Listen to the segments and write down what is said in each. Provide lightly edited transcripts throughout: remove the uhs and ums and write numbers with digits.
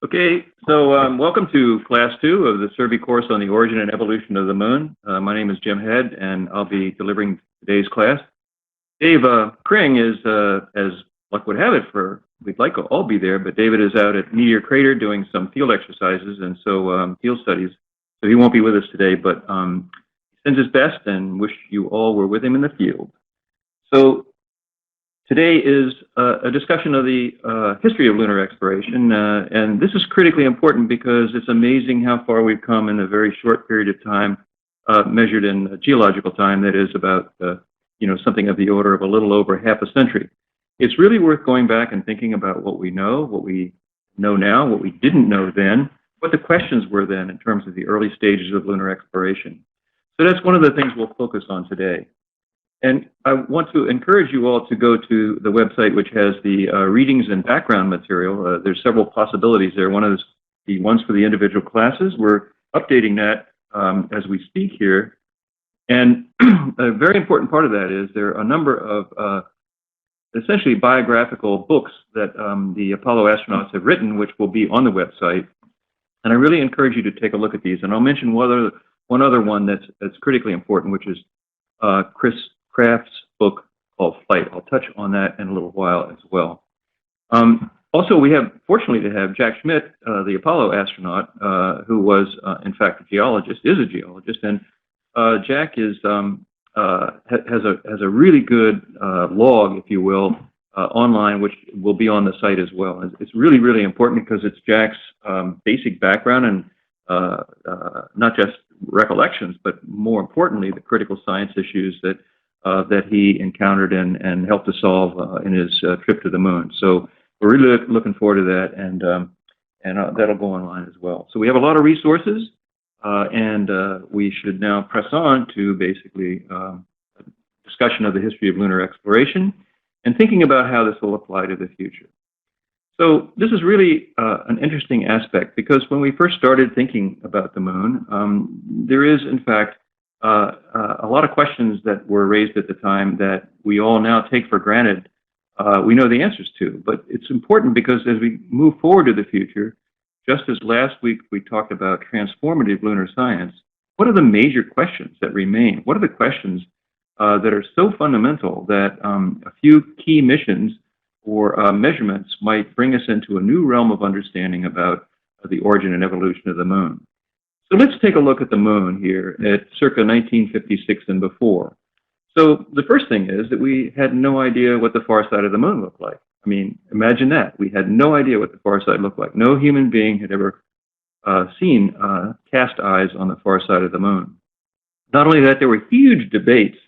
Okay, so welcome to Class 2 of the SSERVI course on the origin and evolution of the Moon. My name is Jim Head, and I'll be delivering today's class. Dave Kring is, as luck would have it, we'd like to all be there, but David is out at Meteor Crater doing some field exercises and so field studies, so he won't be with us today, but he sends his best and wish you all were with him in the field. So today is a discussion of the history of lunar exploration, and this is critically important because it's amazing how far we've come in a very short period of time, measured in geological time, that is about something of the order of a little over half a century. It's really worth going back and thinking about what we know now, what we didn't know then, what the questions were then in terms of the early stages of lunar exploration. So that's one of the things we'll focus on today. And I want to encourage you all to go to the website, which has the readings and background material. There's several possibilities there. One is the ones for the individual classes. We're updating that as we speak here. And a very important part of that is there are a number of essentially biographical books that the Apollo astronauts have written, which will be on the website. And I really encourage you to take a look at these. And I'll mention one other one that's critically important, which is Chris Kraft's book called Flight. I'll touch on that in a little while as well. Also, we have, fortunately, to have Jack Schmidt, the Apollo astronaut, who was, in fact, is a geologist, and Jack has a really good log, if you will, online, which will be on the site as well. And it's really, really important because it's Jack's basic background and not just recollections, but more importantly, the critical science issues that he encountered and helped to solve in his trip to the moon. So we're really looking forward to that, and that'll go online as well. So we have a lot of resources, and we should now press on to basically a discussion of the history of lunar exploration and thinking about how this will apply to the future. So this is really an interesting aspect because when we first started thinking about the moon, there is, in fact, a lot of questions that were raised at the time that we all now take for granted we know the answers to. But it's important because as we move forward to the future, just as last week we talked about transformative lunar science, what are the major questions that remain? What are the questions that are so fundamental that a few key missions or measurements might bring us into a new realm of understanding about the origin and evolution of the moon? So let's take a look at the moon here at circa 1956 and before. So the first thing is that we had no idea what the far side of the moon looked like. I mean, imagine that. We had no idea what the far side looked like. No human being had ever seen cast eyes on the far side of the moon. Not only that, there were huge debates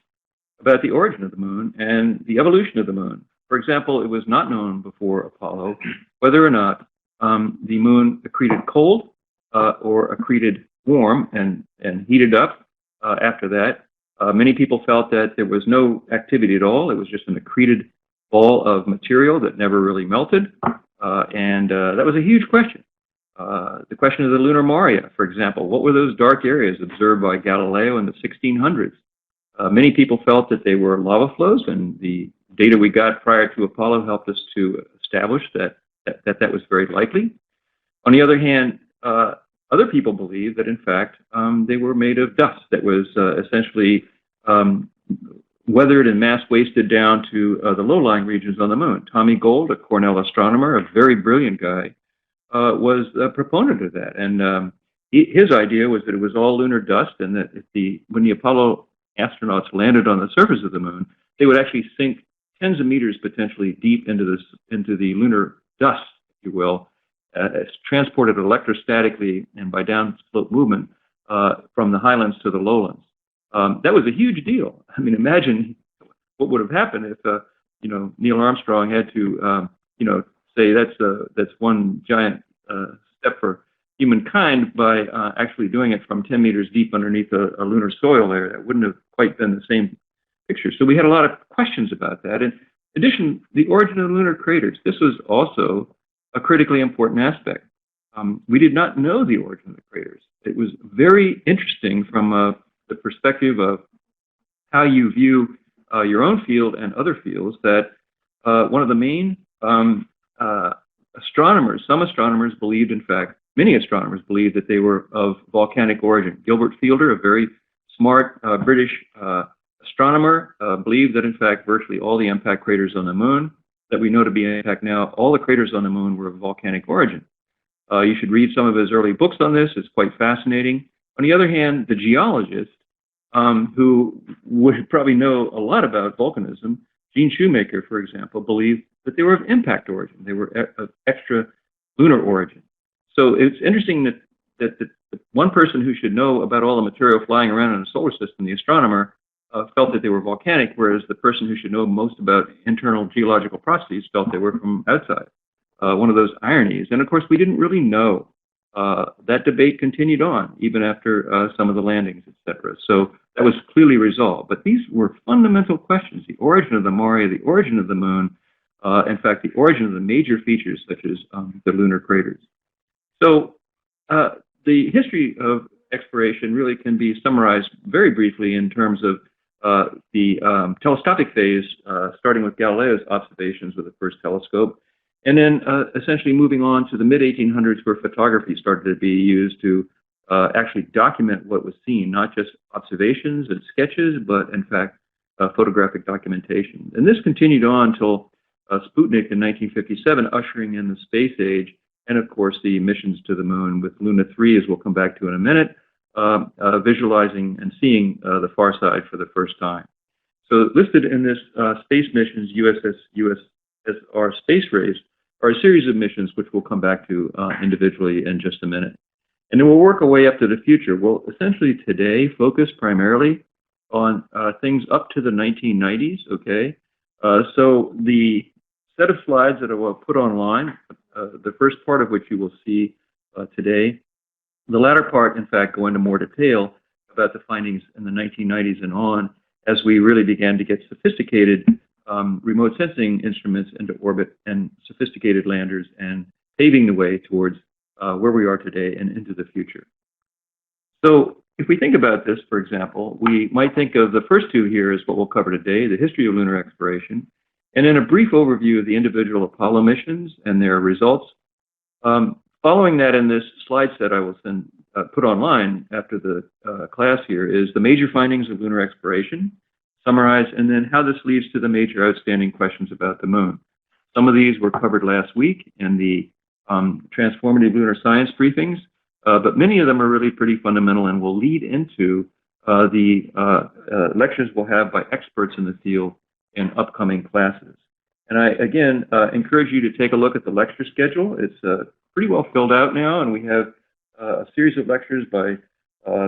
about the origin of the moon and the evolution of the moon. For example, it was not known before Apollo whether or not the moon accreted cold or accreted warm and heated up after that. Many people felt that there was no activity at all. It was just an accreted ball of material that never really melted. And that was a huge question. The question of the lunar maria, for example. What were those dark areas observed by Galileo in the 1600s? Many people felt that they were lava flows, and the data we got prior to Apollo helped us to establish that was very likely. On the other hand, other people believe that, in fact, they were made of dust that was essentially weathered and mass wasted down to the low-lying regions on the moon. Tommy Gold, a Cornell astronomer, a very brilliant guy, was a proponent of that. And his idea was that it was all lunar dust, and that when the Apollo astronauts landed on the surface of the moon, they would actually sink tens of meters potentially deep into the lunar dust, if you will. It's transported electrostatically and by downslope movement from the highlands to the lowlands. That was a huge deal. I mean, imagine what would have happened if Neil Armstrong had to say that's one giant step for humankind by actually doing it from 10 meters deep underneath a lunar soil there. That wouldn't have quite been the same picture. So we had a lot of questions about that. In addition, the origin of the lunar craters. This was also a critically important aspect. We did not know the origin of the craters. It was very interesting from the perspective of how you view your own field and other fields, that one of the main astronomers, some astronomers believed, in fact, many astronomers believed that they were of volcanic origin. Gilbert Fielder, a very smart British astronomer, believed that, in fact, virtually all the impact craters on the moon that we know to be impact now, all the craters on the moon were of volcanic origin. You should read some of his early books on this. It's quite fascinating. On the other hand, the geologist, who would probably know a lot about volcanism, Gene Shoemaker, for example, believed that they were of impact origin. They were of extra lunar origin. So it's interesting that the one person who should know about all the material flying around in the solar system, the astronomer, felt that they were volcanic, whereas the person who should know most about internal geological processes felt they were from outside. One of those ironies. And of course, we didn't really know. That debate continued on even after some of the landings, etc. So that was clearly resolved. But these were fundamental questions: the origin of the Mare, the origin of the moon, in fact, the origin of the major features such as the lunar craters. So the history of exploration really can be summarized very briefly in terms of the telescopic phase, starting with Galileo's observations with the first telescope, and then essentially moving on to the mid-1800s, where photography started to be used to actually document what was seen, not just observations and sketches, but in fact photographic documentation. And this continued on until Sputnik in 1957, ushering in the space age, and of course the missions to the moon with Luna 3, as we'll come back to in a minute, visualizing and seeing the far side for the first time. So listed in this space missions, USSR space race, are a series of missions which we'll come back to individually in just a minute. And then we'll work our way up to the future. We'll essentially today focus primarily on things up to the 1990s, okay? So the set of slides that I will put online, the first part of which you will see today, the latter part, in fact, go into more detail about the findings in the 1990s and on, as we really began to get sophisticated remote sensing instruments into orbit and sophisticated landers, and paving the way towards where we are today and into the future. So if we think about this, for example, we might think of the first two here as what we'll cover today, the history of lunar exploration, and then a brief overview of the individual Apollo missions and their results. Following that, in this slide set I will put online after the class here, is the major findings of lunar exploration, summarized, and then how this leads to the major outstanding questions about the moon. Some of these were covered last week in the transformative lunar science briefings, but many of them are really pretty fundamental and will lead into the lectures we'll have by experts in the field in upcoming classes. And I, again, encourage you to take a look at the lecture schedule. It's pretty well filled out now, and we have a series of lectures by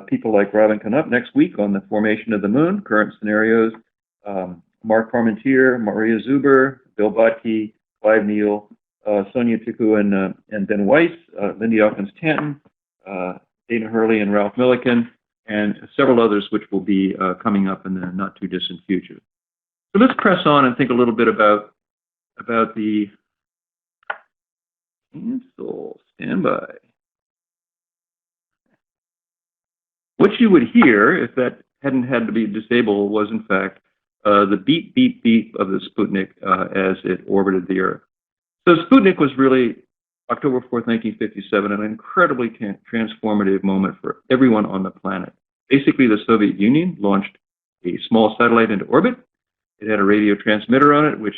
people like Robin Canup next week on the formation of the moon, current scenarios, Mark Parmentier, Maria Zuber, Bill Botke, Clive Neal, Sonia Tiku and Ben Weiss, Lindy Elkins-Tanton, Dana Hurley and Ralph Milliken, and several others which will be coming up in the not too distant future. So let's press on and think a little bit about the cancel, standby. What you would hear, if that hadn't had to be disabled, was in fact the beep, beep, beep of the Sputnik as it orbited the Earth. So Sputnik was really, October 4th, 1957, an incredibly transformative moment for everyone on the planet. Basically, the Soviet Union launched a small satellite into orbit. It had a radio transmitter on it, which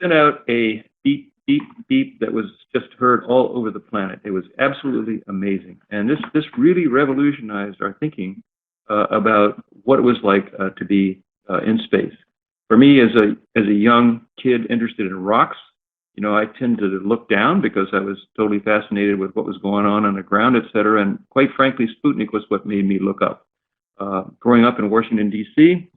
sent out a beep, beep, beep that was just heard all over the planet. It was absolutely amazing. And this really revolutionized our thinking about what it was like to be in space. For me, as a young kid interested in rocks, you know, I tend to look down because I was totally fascinated with what was going on the ground, et cetera. And quite frankly, Sputnik was what made me look up. Growing up in Washington, D.C.,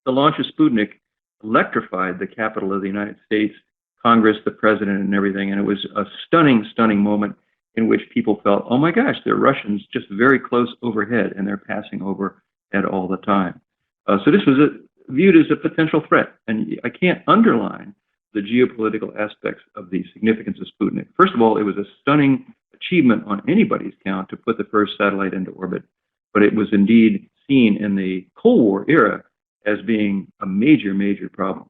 the launch of Sputnik electrified the capital of the United States, Congress, the president, and everything. And it was a stunning, stunning moment in which people felt, oh my gosh, there are Russians just very close overhead, and they're passing overhead all the time. So this was viewed as a potential threat. And I can't underline the geopolitical aspects of the significance of Sputnik. First of all, it was a stunning achievement on anybody's count to put the first satellite into orbit, but it was indeed seen in the Cold War era as being a major, major problem.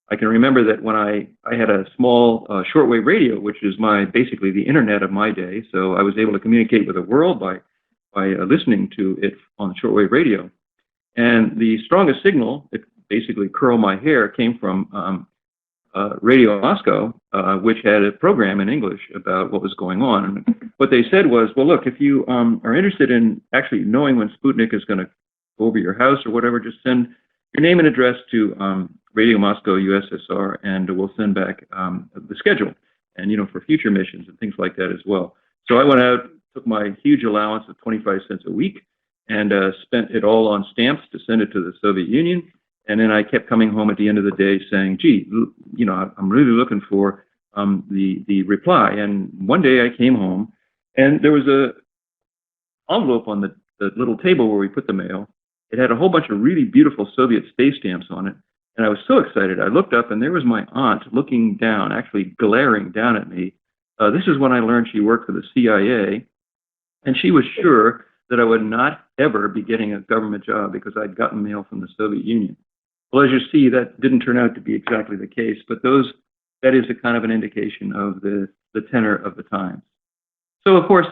I can remember that when I had a small shortwave radio, which is basically the internet of my day. So I was able to communicate with the world by listening to it on shortwave radio. And the strongest signal, that basically curl my hair, came from Radio Moscow, which had a program in English about what was going on. And what they said was, well, look, if you are interested in actually knowing when Sputnik is going to go over your house or whatever, just send your name and address to Radio Moscow, USSR, and we'll send back the schedule, and for future missions and things like that as well. So I went out, took my huge allowance of 25 cents a week, and spent it all on stamps to send it to the Soviet Union. And then I kept coming home at the end of the day saying, gee, I'm really looking for the reply. And one day I came home, and there was a envelope on the little table where we put the mail. It had a whole bunch of really beautiful Soviet space stamps on it. And I was so excited. I looked up, and there was my aunt looking down, actually glaring down at me. This is when I learned she worked for the CIA, and she was sure that I would not ever be getting a government job because I'd gotten mail from the Soviet Union. Well, as you see, that didn't turn out to be exactly the case, but that is a kind of an indication of the tenor of the times. So, of course,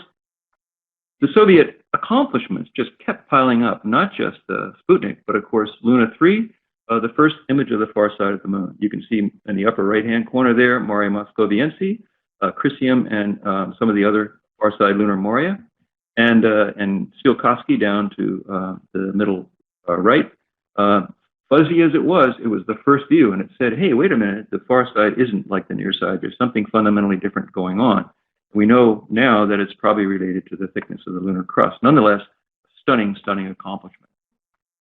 the Soviet accomplishments just kept piling up, not just Sputnik, but of course, Luna 3, the first image of the far side of the moon. You can see in the upper right-hand corner there, Mare Moscoviense, Crisium, and some of the other far side lunar Moria, and Tsiolkovsky down to the middle right. Fuzzy as it was the first view, and it said, hey, wait a minute, the far side isn't like the near side. There's something fundamentally different going on. We know now that it's probably related to the thickness of the lunar crust. Nonetheless, stunning, stunning accomplishment.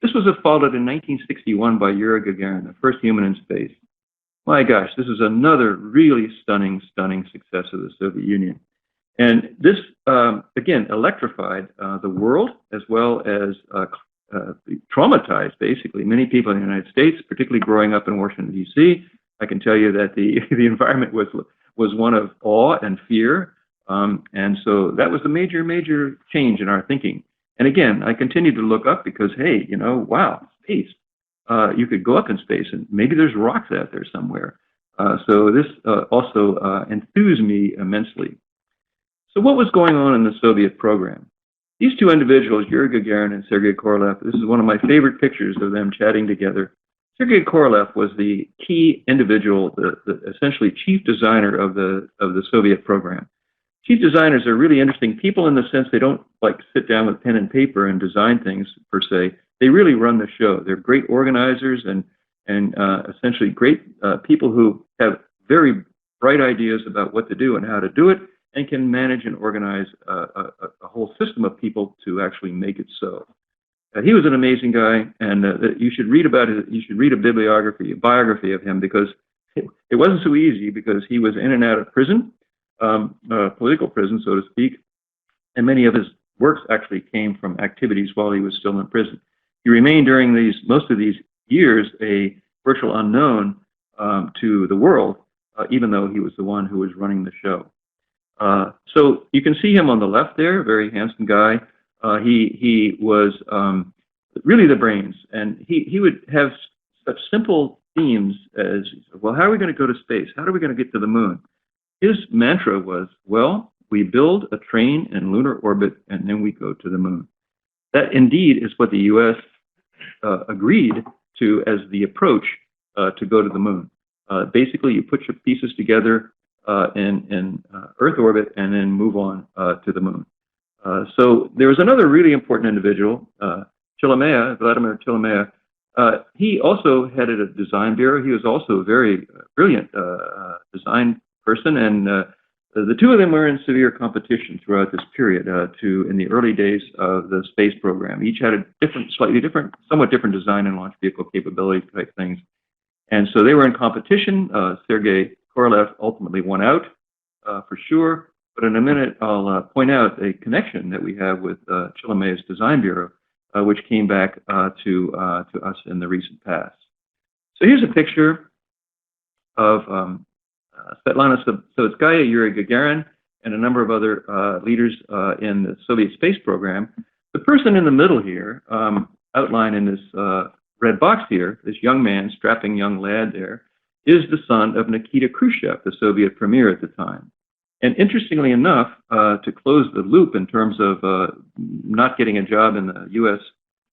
This was followed in 1961 by Yuri Gagarin, the first human in space. My gosh, this is another really stunning, stunning success of the Soviet Union. And this, again, electrified the world as well as traumatized, basically, many people in the United States, particularly growing up in Washington, D.C. I can tell you that the environment was one of awe and fear. And so that was a major, major change in our thinking. And again, I continued to look up because, hey, wow, space. You could go up in space, and maybe there's rocks out there somewhere. So this also enthused me immensely. So what was going on in the Soviet program? These two individuals, Yuri Gagarin and Sergei Korolev, this is one of my favorite pictures of them chatting together. Sergei Korolev was the key individual, the essentially chief designer of the Soviet program. Chief designers are really interesting people in the sense they don't like sit down with pen and paper and design things per se. They really run the show. They're great organizers and essentially great people who have very bright ideas about what to do and how to do it, and can manage and organize a whole system of people to actually make it so. He was an amazing guy, and you should read about it. You should read a biography of him, because it wasn't so easy, because he was in and out of prison, political prison, so to speak, and many of his works actually came from activities while he was still in prison. He remained during most of these years a virtual unknown to the world, even though he was the one who was running the show. So you can see him on the left there, very handsome guy. He was really the brains, and he would have such simple themes as, well, how are we going to go to space? How are we going to get to the moon? His mantra was, well, we build a train in lunar orbit, and then we go to the moon. That indeed is what the U.S. Agreed to as the approach to go to the moon. Basically, you put your pieces together in Earth orbit and then move on to the moon. So there was another really important individual, Vladimir Chilamea. He also headed a design bureau. He was also a very brilliant design person, and the two of them were in severe competition throughout this period in the early days of the space program. Each had a somewhat different design and launch vehicle capability type things. And so they were in competition. Sergei Korolev ultimately won out for sure. But in a minute, I'll point out a connection that we have with Chilamea's design bureau, which came back to us in the recent past. So here's a picture of Svetlana Savitskaya, Yuri Gagarin, and a number of other leaders in the Soviet space program. The person in the middle here, outlined in this red box here, this young man, strapping young lad there, is the son of Nikita Khrushchev, the Soviet premier at the time. And interestingly enough, to close the loop in terms of not getting a job in the U.S.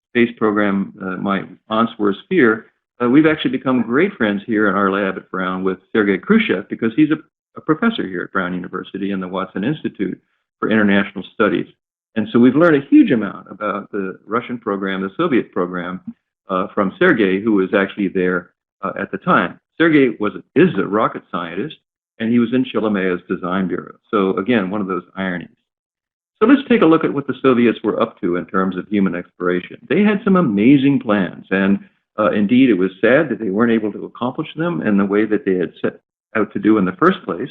space program, my aunts were Sphere, we've actually become great friends here in our lab at Brown with Sergei Khrushchev, because he's a professor here at Brown University in the Watson Institute for International Studies. And so we've learned a huge amount about the Russian program, the Soviet program, from Sergei, who was actually there at the time. Sergei is a rocket scientist, and he was in Chilemea's design bureau. So again, one of those ironies. So let's take a look at what the Soviets were up to in terms of human exploration. They had some amazing plans, and indeed it was sad that they weren't able to accomplish them in the way that they had set out to do in the first place.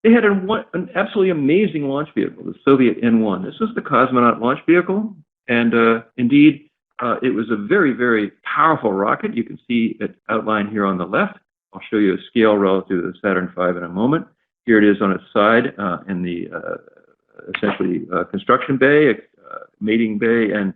They had an absolutely amazing launch vehicle, the Soviet N-1. This was the Cosmonaut launch vehicle, and indeed it was a very, very powerful rocket. You can see it outlined here on the left. I'll show you a scale relative to the Saturn V in a moment. Here it is on its side in the essentially construction bay, mating bay, and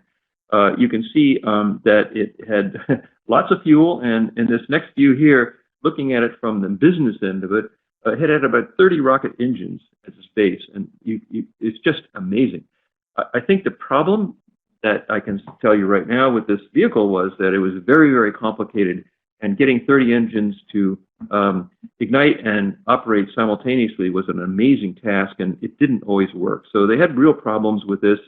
you can see that it had lots of fuel. And in this next view here, looking at it from the business end of it, it had about 30 rocket engines at its base, and it's just amazing. I think the problem that I can tell you right now with this vehicle was that it was very, very complicated, and getting 30 engines to ignite and operate simultaneously was an amazing task, and it didn't always work. So they had real problems with this.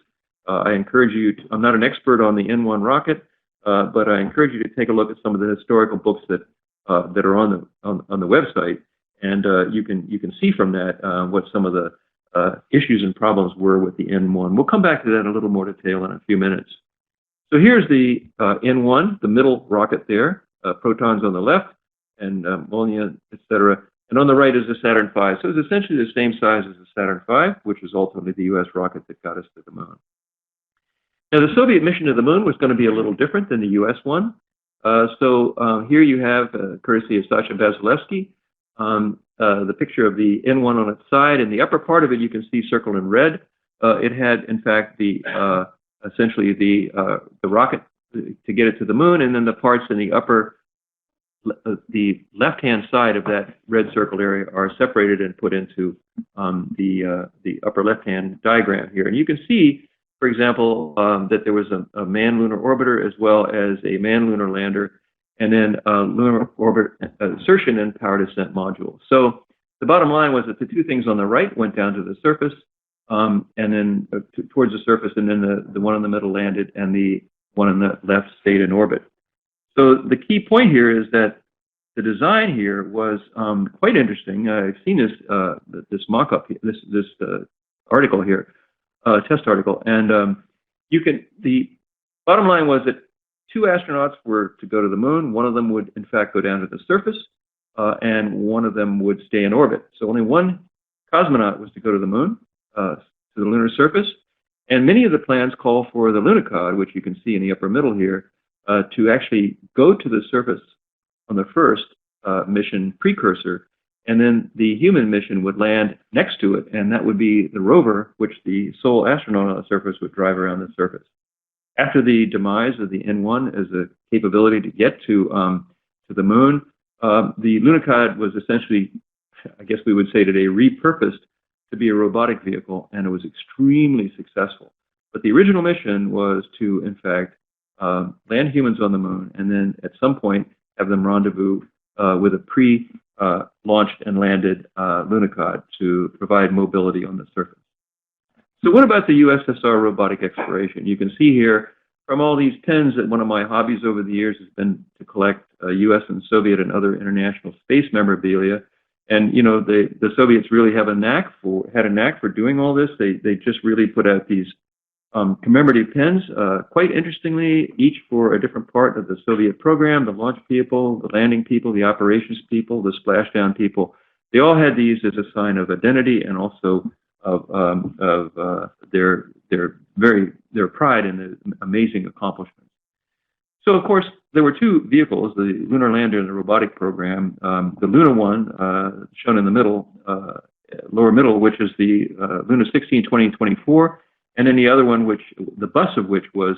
I encourage you to, I'm not an expert on the N1 rocket, but I encourage you to take a look at some of the historical books that are on the website, and you can see from that what some of the issues and problems were with the N1. We'll come back to that in a little more detail in a few minutes. So here's the N1, the middle rocket there. Protons on the left, and ammonia, etc. And on the right is the Saturn V. So it's essentially the same size as the Saturn V, which was ultimately the U.S. rocket that got us to the moon. Now, the Soviet mission to the moon was going to be a little different than the U.S. one. Here you have, courtesy of Sasha Vasilevsky, the picture of the N1 on its side. In the upper part of it, you can see circled in red. It had, in fact, essentially the rocket to get it to the moon, and then the parts in the upper, the left-hand side of that red circled area are separated and put into the upper left-hand diagram here. And you can see, for example, that there was a manned lunar orbiter as well as a manned lunar lander, and then lunar orbit insertion and power descent module. So the bottom line was that the two things on the right went down to the surface, and then towards the surface, and then the one in the middle landed, and the one on the left stayed in orbit. So the key point here is that the design here was quite interesting. I've seen this mock-up, this article here, test article, and the bottom line was that two astronauts were to go to the moon. One of them would, in fact, go down to the surface, and one of them would stay in orbit. So only one cosmonaut was to go to the moon, to the lunar surface. And many of the plans call for the Lunicod, which you can see in the upper middle here, to actually go to the surface on the first mission, Precursor, and then the human mission would land next to it, and that would be the rover, which the sole astronaut on the surface would drive around the surface. After the demise of the N1 as a capability to get to the moon, the Lunicod was essentially, I guess we would say today, repurposed to be a robotic vehicle, and it was extremely successful. But the original mission was to, in fact, land humans on the moon, and then at some point have them rendezvous with a pre-launched and landed Lunicod to provide mobility on the surface. So what about the USSR robotic exploration? You can see here from all these pens that one of my hobbies over the years has been to collect US and Soviet and other international space memorabilia. And you know, the Soviets really had a knack for doing all this. They just really put out these commemorative pens, quite interestingly, each for a different part of the Soviet program: the launch people, the landing people, the operations people, the splashdown people. They all had these as a sign of identity and also of their pride in the amazing accomplishments. So, of course, there were two vehicles, the Lunar Lander and the Robotic program. The Luna one, shown in the middle, lower middle, which is the Luna 16, 20, and 24, and then the other one, which the bus of which was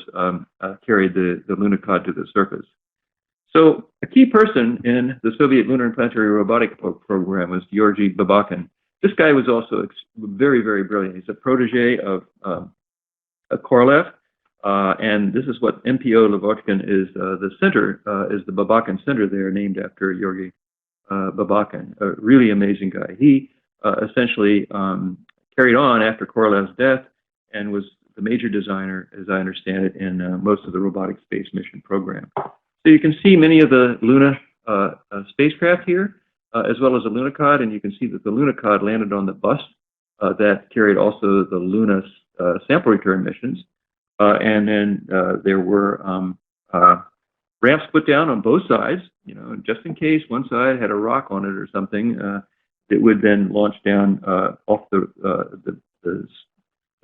carried the Lunicod to the surface. So a key person in the Soviet Lunar and Planetary Robotic program was Georgy Babakin. This guy was also very, very brilliant. He's a protege of Korolev, and this is what MPO Lavochkin is. The center is the Babakin Center there, named after Georgy Babakin, a really amazing guy. He essentially carried on after Korolev's death and was the major designer, as I understand it, in most of the robotic space mission program. So you can see many of the Luna spacecraft here, as well as the Lunicod, and you can see that the Lunicod landed on the bus that carried also the Luna sample return missions. And then there were ramps put down on both sides, you know, just in case one side had a rock on it or something, it would then launch down off the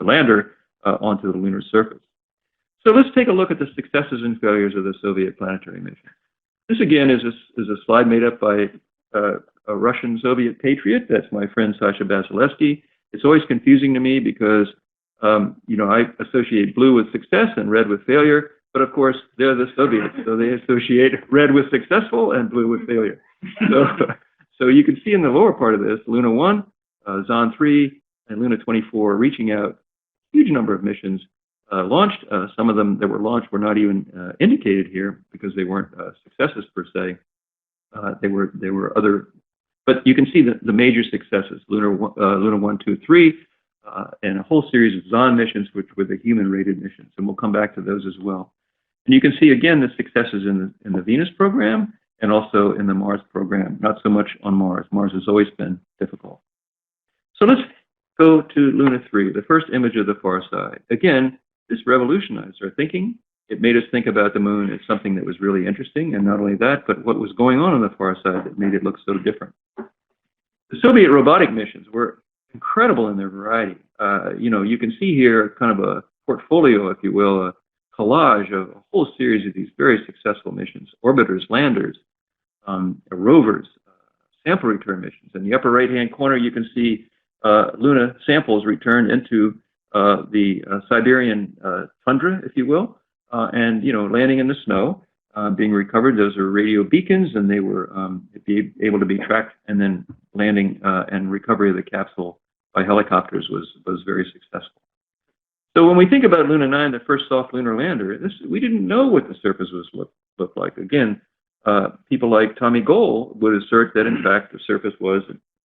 lander onto the lunar surface. So let's take a look at the successes and failures of the Soviet planetary mission. This again is a slide made up by a Russian Soviet patriot. That's my friend Sasha Basilevsky. It's always confusing to me because you know, I associate blue with success and red with failure, but of course they're the Soviets, so they associate red with successful and blue with failure. So you can see in the lower part of this, Luna 1, Zond 3, and Luna 24 reaching out, huge number of missions launched. Some of them that were launched were not even indicated here because they weren't successes per se. They were other, but you can see the major successes: Luna 1, 2, 3, and a whole series of Zond missions, which were the human-rated missions, and we'll come back to those as well. And you can see again the successes in the Venus program and also in the Mars program. Not so much on Mars. Mars has always been difficult. So let's go to Luna 3, the first image of the far side. Again, this revolutionized our thinking. It made us think about the moon as something that was really interesting, and not only that, but what was going on the far side that made it look so different. The Soviet robotic missions were incredible in their variety. You know, you can see here kind of a portfolio, if you will, a collage of a whole series of these very successful missions: orbiters, landers, rovers, sample return missions. In the upper right-hand corner, you can see Luna samples returned into the Siberian tundra, if you will, and, you know, landing in the snow, being recovered. Those are radio beacons, and they were able to be tracked, and then landing and recovery of the capsule by helicopters was very successful. So when we think about Luna 9, the first soft lunar lander, we didn't know what the surface was look like. Again, people like Tommy Goal would assert that, in fact, the surface was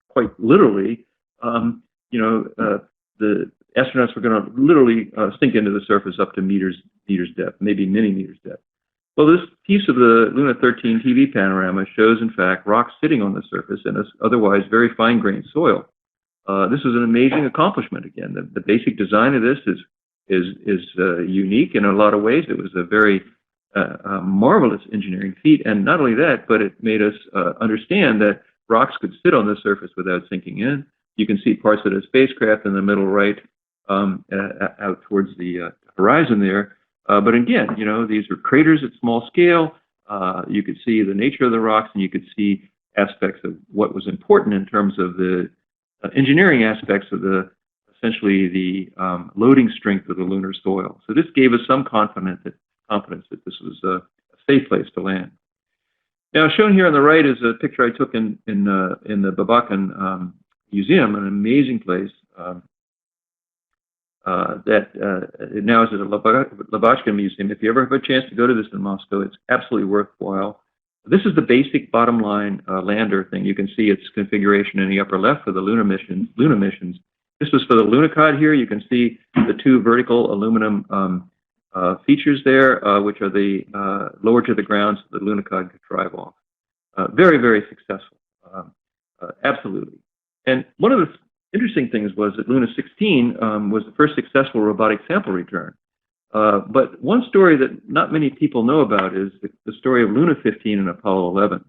quite literally, you know, the astronauts were going to literally sink into the surface up to meters depth, maybe many meters depth. Well, this piece of the Luna 13 TV panorama shows, in fact, rocks sitting on the surface in otherwise very fine-grained soil. This is an amazing accomplishment. Again, the basic design of this is unique in a lot of ways. It was a very marvelous engineering feat, and not only that, but it made us understand that rocks could sit on the surface without sinking in. You can see parts of the spacecraft in the middle right out towards the horizon there. But again, you know, these are craters at small scale. You could see the nature of the rocks, and you could see aspects of what was important in terms of the engineering aspects of essentially the loading strength of the lunar soil. So this gave us some confidence that this was a safe place to land. Now, shown here on the right is a picture I took in the Babakin Museum, an amazing place that now is at the Lavochkin Museum. If you ever have a chance to go to this in Moscow, it's absolutely worthwhile. This is the basic bottom line lander thing. You can see its configuration in the upper left for the Luna missions. This was for the Lunicod here. You can see the two vertical aluminum features there, which are the lower to the ground so the Lunicod could drive off. Very, very successful, absolutely. And one of the interesting things was that Luna 16 was the first successful robotic sample return. But one story that not many people know about is the story of Luna 15 and Apollo 11.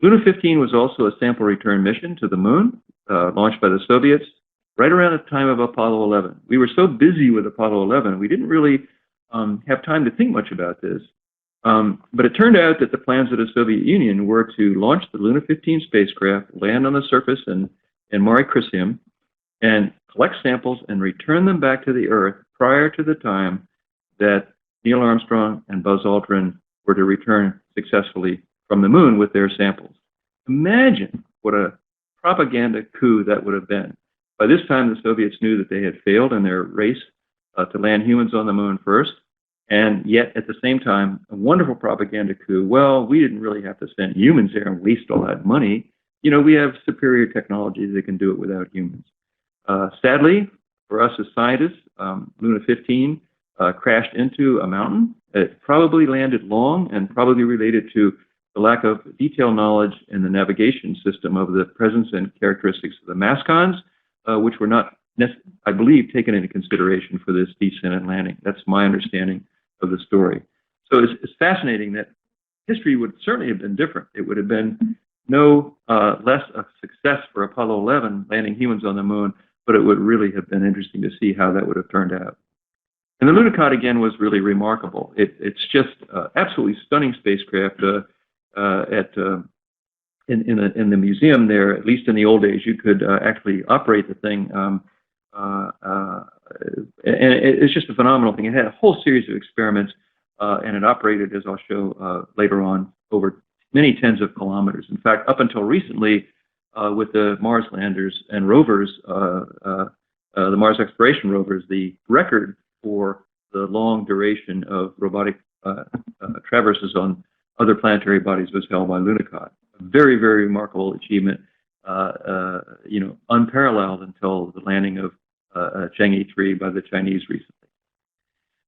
Luna 15 was also a sample return mission to the moon, launched by the Soviets, right around the time of Apollo 11. We were so busy with Apollo 11, we didn't really have time to think much about this. But it turned out that the plans of the Soviet Union were to launch the Luna 15 spacecraft, land on the surface in Mare Crisium, and collect samples and return them back to the Earth prior to the time that Neil Armstrong and Buzz Aldrin were to return successfully from the moon with their samples. Imagine what a propaganda coup that would have been. By this time, the Soviets knew that they had failed in their race to land humans on the moon first, and yet at the same time, a wonderful propaganda coup. Well, we didn't really have to send humans there and waste all that money. You know, we have superior technologies that can do it without humans. Sadly, for us as scientists, Luna 15 crashed into a mountain. It probably landed long and probably related to the lack of detailed knowledge in the navigation system of the presence and characteristics of the mascons, which were not, I believe, taken into consideration for this descent and landing. That's my understanding of the story. So it's fascinating that history would certainly have been different. It would have been no less a success for Apollo 11 landing humans on the moon, but it would really have been interesting to see how that would have turned out. And the Lunicod, again, was really remarkable. It's just absolutely stunning spacecraft. In the museum there, at least in the old days, you could actually operate the thing. And it's just a phenomenal thing. It had a whole series of experiments, and it operated, as I'll show later on, over many tens of kilometers. In fact, up until recently, with the Mars landers and rovers, the Mars exploration rovers, the record for the long duration of robotic traverses on other planetary bodies was held by Lunicod. A very, very remarkable achievement, you know, unparalleled until the landing of Chang'e 3 by the Chinese recently.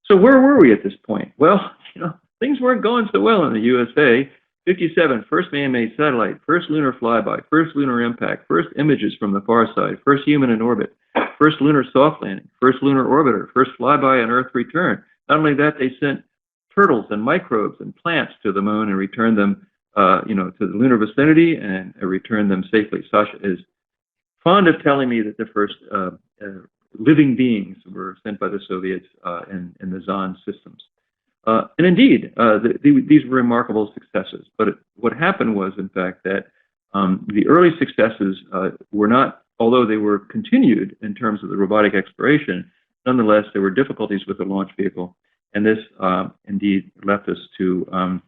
So where were we at this point? Well, you know, things weren't going so well in the USA. 57, first man-made satellite, first lunar flyby, first lunar impact, first images from the far side, first human in orbit, first lunar soft landing, first lunar orbiter, first flyby and Earth return. Not only that, they sent turtles and microbes and plants to the moon and returned them, you know, to the lunar vicinity and returned them safely. Sasha is fond of telling me that the first living beings were sent by the Soviets in the Zond systems. And indeed, these were remarkable successes. But what happened was, in fact, that the early successes were not, although they were continued in terms of the robotic exploration, nonetheless, there were difficulties with the launch vehicle. And this indeed left us to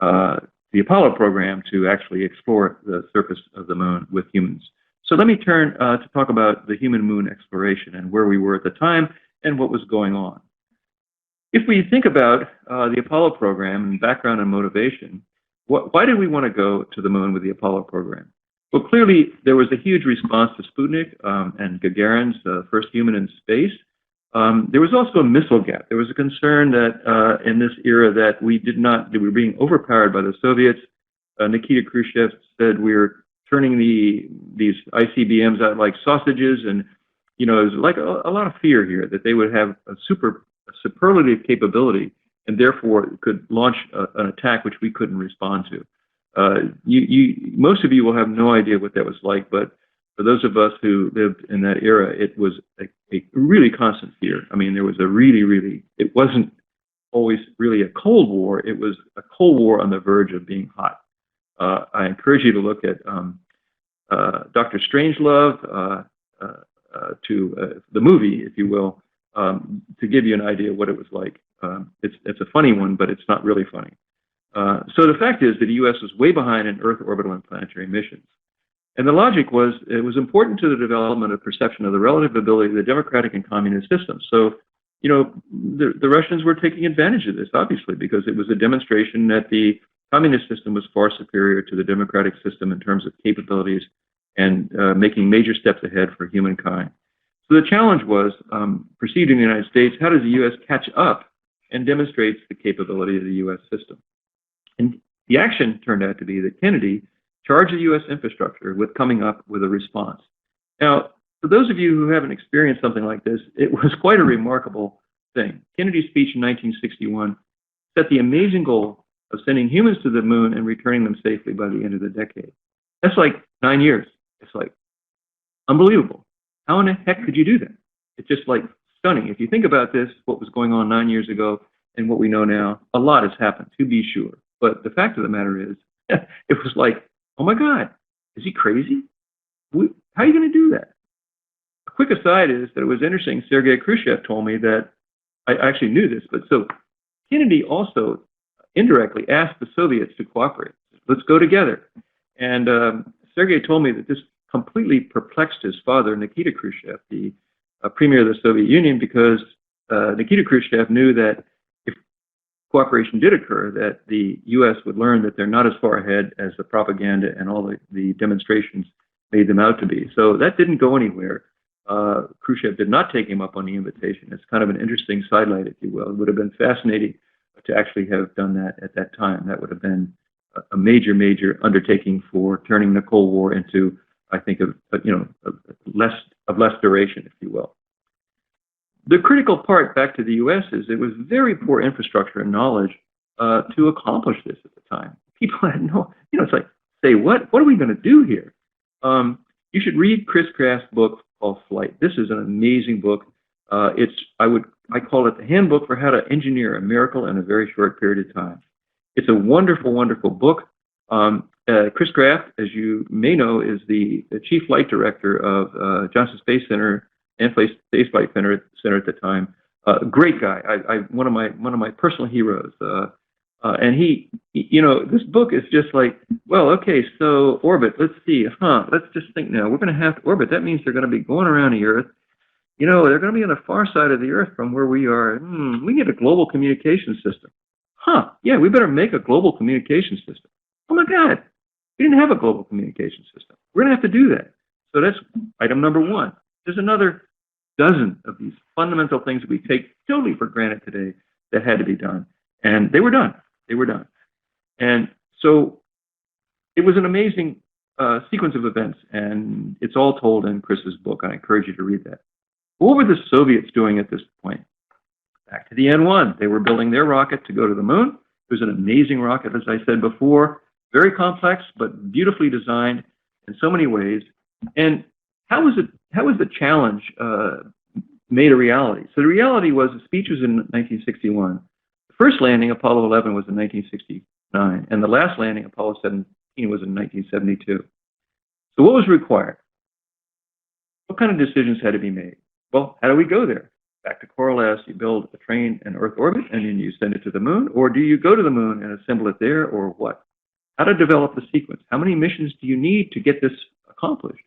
the Apollo program to actually explore the surface of the moon with humans. So let me turn to talk about the human moon exploration and where we were at the time and what was going on. If we think about the Apollo program and background and motivation, why did we want to go to the moon with the Apollo program? Well, clearly there was a huge response to Sputnik and Gagarin's first human in space. There was also a missile gap. There was a concern that in this era that we were being overpowered by the Soviets. Nikita Khrushchev said we were turning these ICBMs out like sausages, and you know, there's like a lot of fear here that they would have a superlative capability and therefore could launch an attack which we couldn't respond to. Most of you will have no idea what that was like, but for those of us who lived in that era, it was a really constant fear. I mean, there was it wasn't always really a Cold War. It was a Cold War on the verge of being hot. I encourage you to look at Dr. Strangelove, the movie, if you will, to give you an idea of what it was like. It's a funny one, but it's not really funny. So the fact is that the U.S. was way behind in Earth orbital and planetary missions. And the logic was it was important to the development of perception of the relative ability of the democratic and communist systems. So, you know, the Russians were taking advantage of this, obviously, because it was a demonstration that the communist system was far superior to the democratic system in terms of capabilities and making major steps ahead for humankind. So the challenge was, perceived in the United States, how does the U.S. catch up and demonstrates the capability of the U.S. system? And the action turned out to be that Kennedy charged the U.S. infrastructure with coming up with a response. Now, for those of you who haven't experienced something like this, it was quite a remarkable thing. Kennedy's speech in 1961 set the amazing goal of sending humans to the moon and returning them safely by the end of the decade. That's like 9 years. It's like unbelievable. How in the heck could you do that? It's just like stunning. If you think about this, what was going on 9 years ago and what we know now, a lot has happened, to be sure. But the fact of the matter is, it was like, oh my God, is he crazy? How are you going to do that? A quick aside is that it was interesting. Sergei Khrushchev told me that, I actually knew this, but so Kennedy also indirectly asked the Soviets to cooperate. let's go together. And Sergei told me that this completely perplexed his father, Nikita Khrushchev, the premier of the Soviet Union, because Nikita Khrushchev knew that if cooperation did occur, that the U.S. would learn that they're not as far ahead as the propaganda and all the demonstrations made them out to be. So that didn't go anywhere. Khrushchev did not take him up on the invitation. It's kind of an interesting sidelight, if you will. It would have been fascinating to actually have done that at that time. That would have been a major, major undertaking for turning the Cold War into, I think, of less duration, if you will. The critical part, back to the U.S., is it was very poor infrastructure and knowledge to accomplish this at the time. People had no, it's like, say, what are we going to do here? You should read Chris Kraft's book called Flight. This is an amazing book. I call it the handbook for how to engineer a miracle in a very short period of time. It's a wonderful, wonderful book. Chris Kraft, as you may know, is the chief flight director of Johnson Space Center and Space Flight Center at the time. Great guy. One of my personal heroes. And he, this book is just like, well, okay, so orbit. Let's see. Let's just think now. We're going to have to orbit. That means they're going to be going around the Earth. They're going to be on the far side of the Earth from where we are. We need a global communication system. Yeah, we better make a global communication system. Oh my God, we didn't have a global communication system. We're going to have to do that. So that's item number one. There's another dozen of these fundamental things that we take totally for granted today that had to be done. And they were done. They were done. And so it was an amazing sequence of events, and it's all told in Chris's book. I encourage you to read that. What were the Soviets doing at this point? Back to the N-1. They were building their rocket to go to the moon. It was an amazing rocket, as I said before, very complex, but beautifully designed in so many ways. And how was the challenge made a reality? So the reality was the speech was in 1961. The first landing, Apollo 11, was in 1969, and the last landing, Apollo 17, was in 1972. So what was required? What kind of decisions had to be made? Well, how do we go there? Back to Coral S, you build a train in Earth orbit and then you send it to the moon, or do you go to the moon and assemble it there, or what? How to develop the sequence? How many missions do you need to get this accomplished?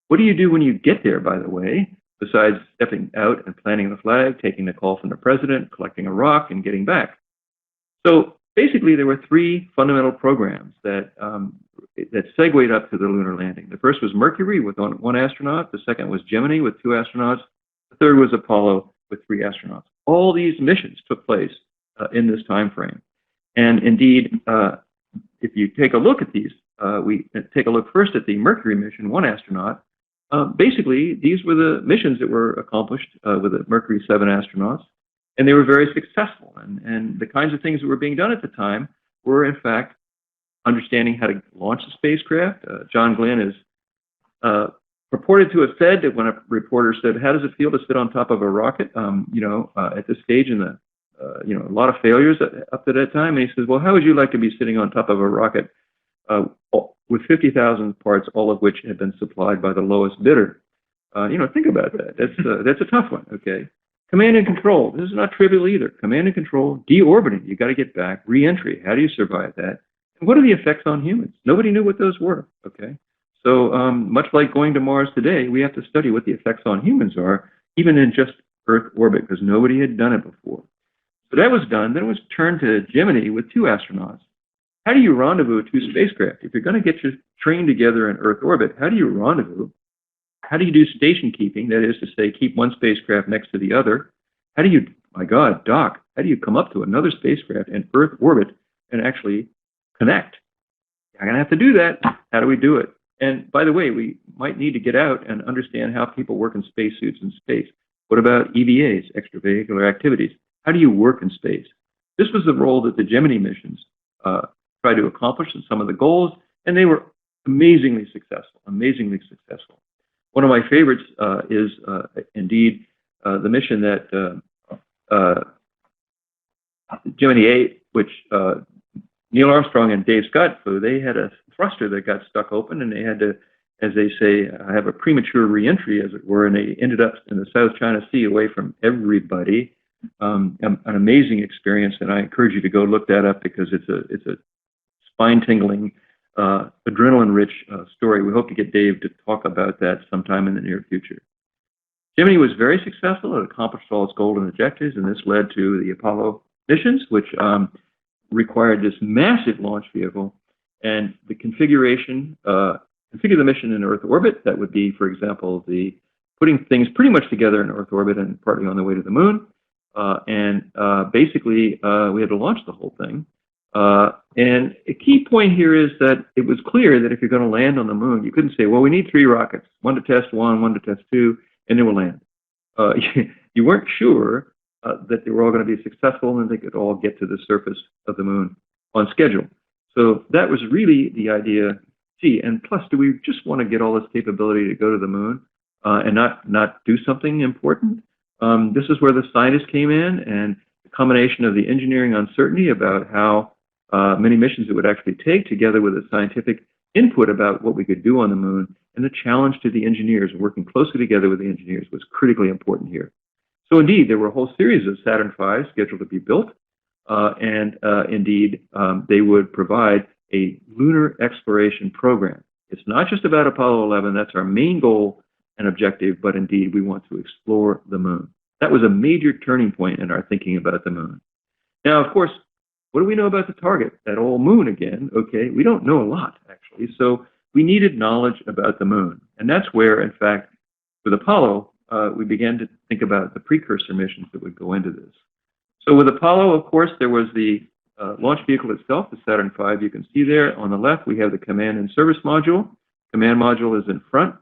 What do you do when you get there, by the way, besides stepping out and planting the flag, taking the call from the president, collecting a rock, and getting back? So basically, there were three fundamental programs that segued up to the lunar landing. The first was Mercury with one astronaut. The second was Gemini with 2 astronauts. The third was Apollo with 3 astronauts. All these missions took place in this time frame. And indeed, if you take a look at these, we take a look first at the Mercury mission, 1 astronaut. Basically, these were the missions that were accomplished with the Mercury 7 astronauts, and they were very successful. And the kinds of things that were being done at the time were, in fact, understanding how to launch the spacecraft. John Glenn is purported to have said that when a reporter said, "How does it feel to sit on top of a rocket?" At this stage in the, a lot of failures up to that time, and he says, "Well, how would you like to be sitting on top of a rocket with 50,000 parts, all of which had been supplied by the lowest bidder?" Think about that. That's a tough one. Okay, command and control. This is not trivial either. Command and control, deorbiting. You got to get back. Re-entry. How do you survive that? And what are the effects on humans? Nobody knew what those were. Okay. So much like going to Mars today, we have to study what the effects on humans are, even in just Earth orbit, because nobody had done it before. So that was done. Then it was turned to Gemini with 2 astronauts. How do you rendezvous 2 spacecraft? If you're going to get your train together in Earth orbit, how do you rendezvous? How do you do station keeping? That is to say, keep one spacecraft next to the other. How do you, my God, dock? How do you come up to another spacecraft in Earth orbit and actually connect? You're going to have to do that. How do we do it? And by the way, we might need to get out and understand how people work in spacesuits in space. What about EVAs, extravehicular activities? How do you work in space? This was the role that the Gemini missions tried to accomplish in some of the goals, and they were amazingly successful, amazingly successful. One of my favorites is indeed the mission that Gemini 8, which Neil Armstrong and Dave Scott flew. They had a thruster that got stuck open, and they had to, as they say, have a premature reentry, as it were, and they ended up in the South China Sea away from everybody. An amazing experience, and I encourage you to go look that up because it's a spine-tingling adrenaline-rich story. We hope to get Dave to talk about that sometime in the near future. Gemini was very successful. It accomplished all its golden objectives, and this led to the Apollo missions, which required this massive launch vehicle and the configuration, configure the mission in Earth orbit. That would be, for example, the putting things pretty much together in Earth orbit and partly on the way to the moon. Basically, we had to launch the whole thing. And a key point here is that it was clear that if you're going to land on the moon, you couldn't say, well, we need 3 rockets, one to test 1, one to test 2, and then we'll land. You weren't sure that they were all going to be successful and they could all get to the surface of the moon on schedule. So that was really the idea. Gee, and plus, do we just want to get all this capability to go to the moon and not do something important? This is where the scientists came in, and the combination of the engineering uncertainty about how many missions it would actually take, together with the scientific input about what we could do on the moon, and the challenge to the engineers, working closely together with the engineers, was critically important here. So indeed, there were a whole series of Saturn V scheduled to be built, indeed, they would provide a lunar exploration program. It's not just about Apollo 11, that's our main goal and objective, but indeed, we want to explore the moon. That was a major turning point in our thinking about the moon. Now, of course, what do we know about the target? That old moon again, okay? We don't know a lot, actually. So we needed knowledge about the moon. And that's where, in fact, with Apollo, we began to think about the precursor missions that would go into this. So with Apollo, of course, there was the launch vehicle itself, the Saturn V. You can see there on the left, we have the command and service module. Command module is in front,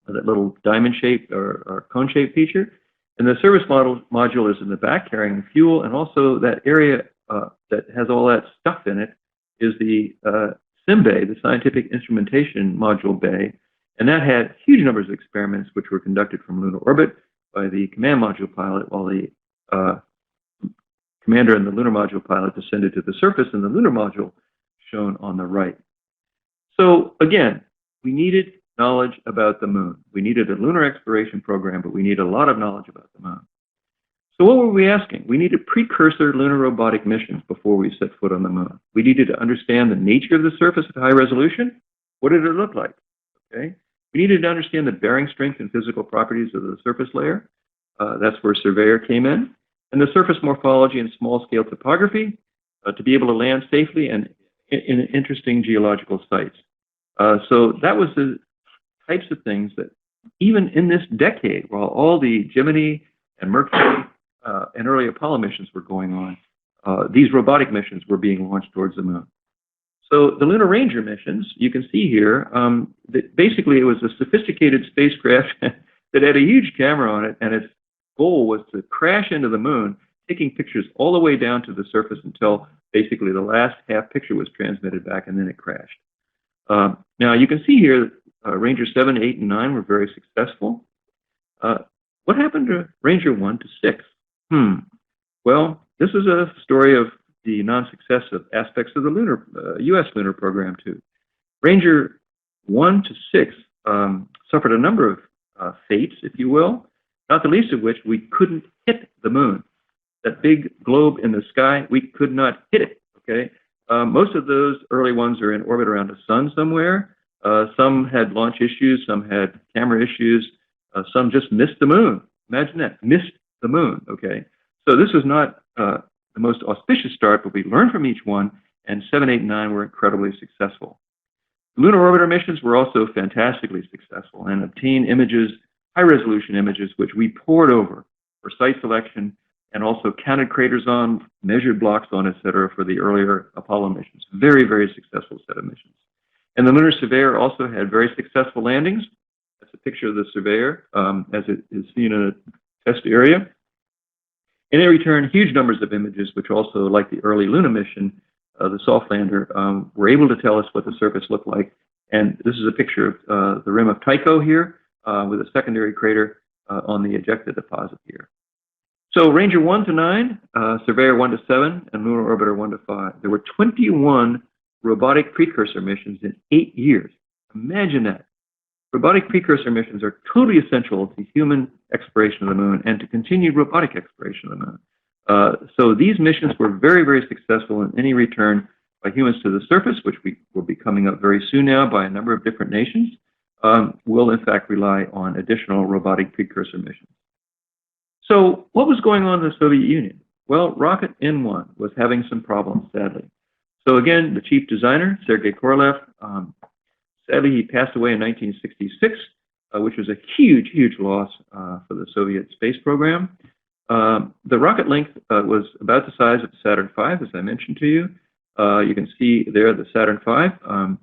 that little diamond-shaped or cone-shaped feature. And the service module is in the back, carrying fuel, and also that area that has all that stuff in it is the SIM bay, the Scientific Instrumentation Module bay, and that had huge numbers of experiments which were conducted from lunar orbit by the command module pilot, while the commander and the lunar module pilot descended to the surface in the lunar module shown on the right. So again, we needed knowledge about the moon. We needed a lunar exploration program, but we needed a lot of knowledge about the moon. So what were we asking? We needed precursor lunar robotic missions before we set foot on the moon. We needed to understand the nature of the surface at high resolution. What did it look like? Okay. We needed to understand the bearing strength and physical properties of the surface layer. That's where Surveyor came in. And the surface morphology and small-scale topography to be able to land safely and in interesting geological sites. So that was the types of things that even in this decade, while all the Gemini and Mercury and early Apollo missions were going on, these robotic missions were being launched towards the moon. So the Lunar Ranger missions, you can see here, that basically it was a sophisticated spacecraft that had a huge camera on it, and its goal was to crash into the moon, taking pictures all the way down to the surface until basically the last half picture was transmitted back, and then it crashed. Now you can see here, Ranger 7, 8, and 9 were very successful. What happened to Ranger 1 to 6? Well, this is a story of the non-success of aspects of the lunar, U.S. lunar program too. Ranger 1 to 6 suffered a number of fates, if you will, not the least of which we couldn't hit the moon. That big globe in the sky, we could not hit it, okay? Most of those early ones are in orbit around the sun somewhere. Some had launch issues, some had camera issues, some just missed the moon. Imagine that, missed the moon, okay? So this was not the most auspicious start, but we learned from each one, and 7, 8, and 9 were incredibly successful. Lunar Orbiter missions were also fantastically successful and obtained images, high-resolution images, which we pored over for site selection and also counted craters on, measured blocks on, etc., for the earlier Apollo missions. Very, very successful set of missions. And the Lunar Surveyor also had very successful landings. That's a picture of the Surveyor as it is seen in a test area. And they returned huge numbers of images, which also, like the early Luna mission, the soft lander, were able to tell us what the surface looked like. And this is a picture of the rim of Tycho here with a secondary crater on the ejecta deposit here. So Ranger 1 to 9, Surveyor 1 to 7, and Lunar Orbiter 1 to 5. There were 21 robotic precursor missions in 8 years. Imagine that. Robotic precursor missions are totally essential to human exploration of the moon and to continued robotic exploration of the moon. So these missions were very, very successful, and any return by humans to the surface, which will be coming up very soon now by a number of different nations, will in fact rely on additional robotic precursor missions. So what was going on in the Soviet Union? Well, rocket N1 was having some problems, sadly. So again, the chief designer, Sergei Korolev, sadly he passed away in 1966, which was a huge, huge loss for the Soviet space program. The rocket length was about the size of the Saturn V, as I mentioned to you. You can see there the Saturn V.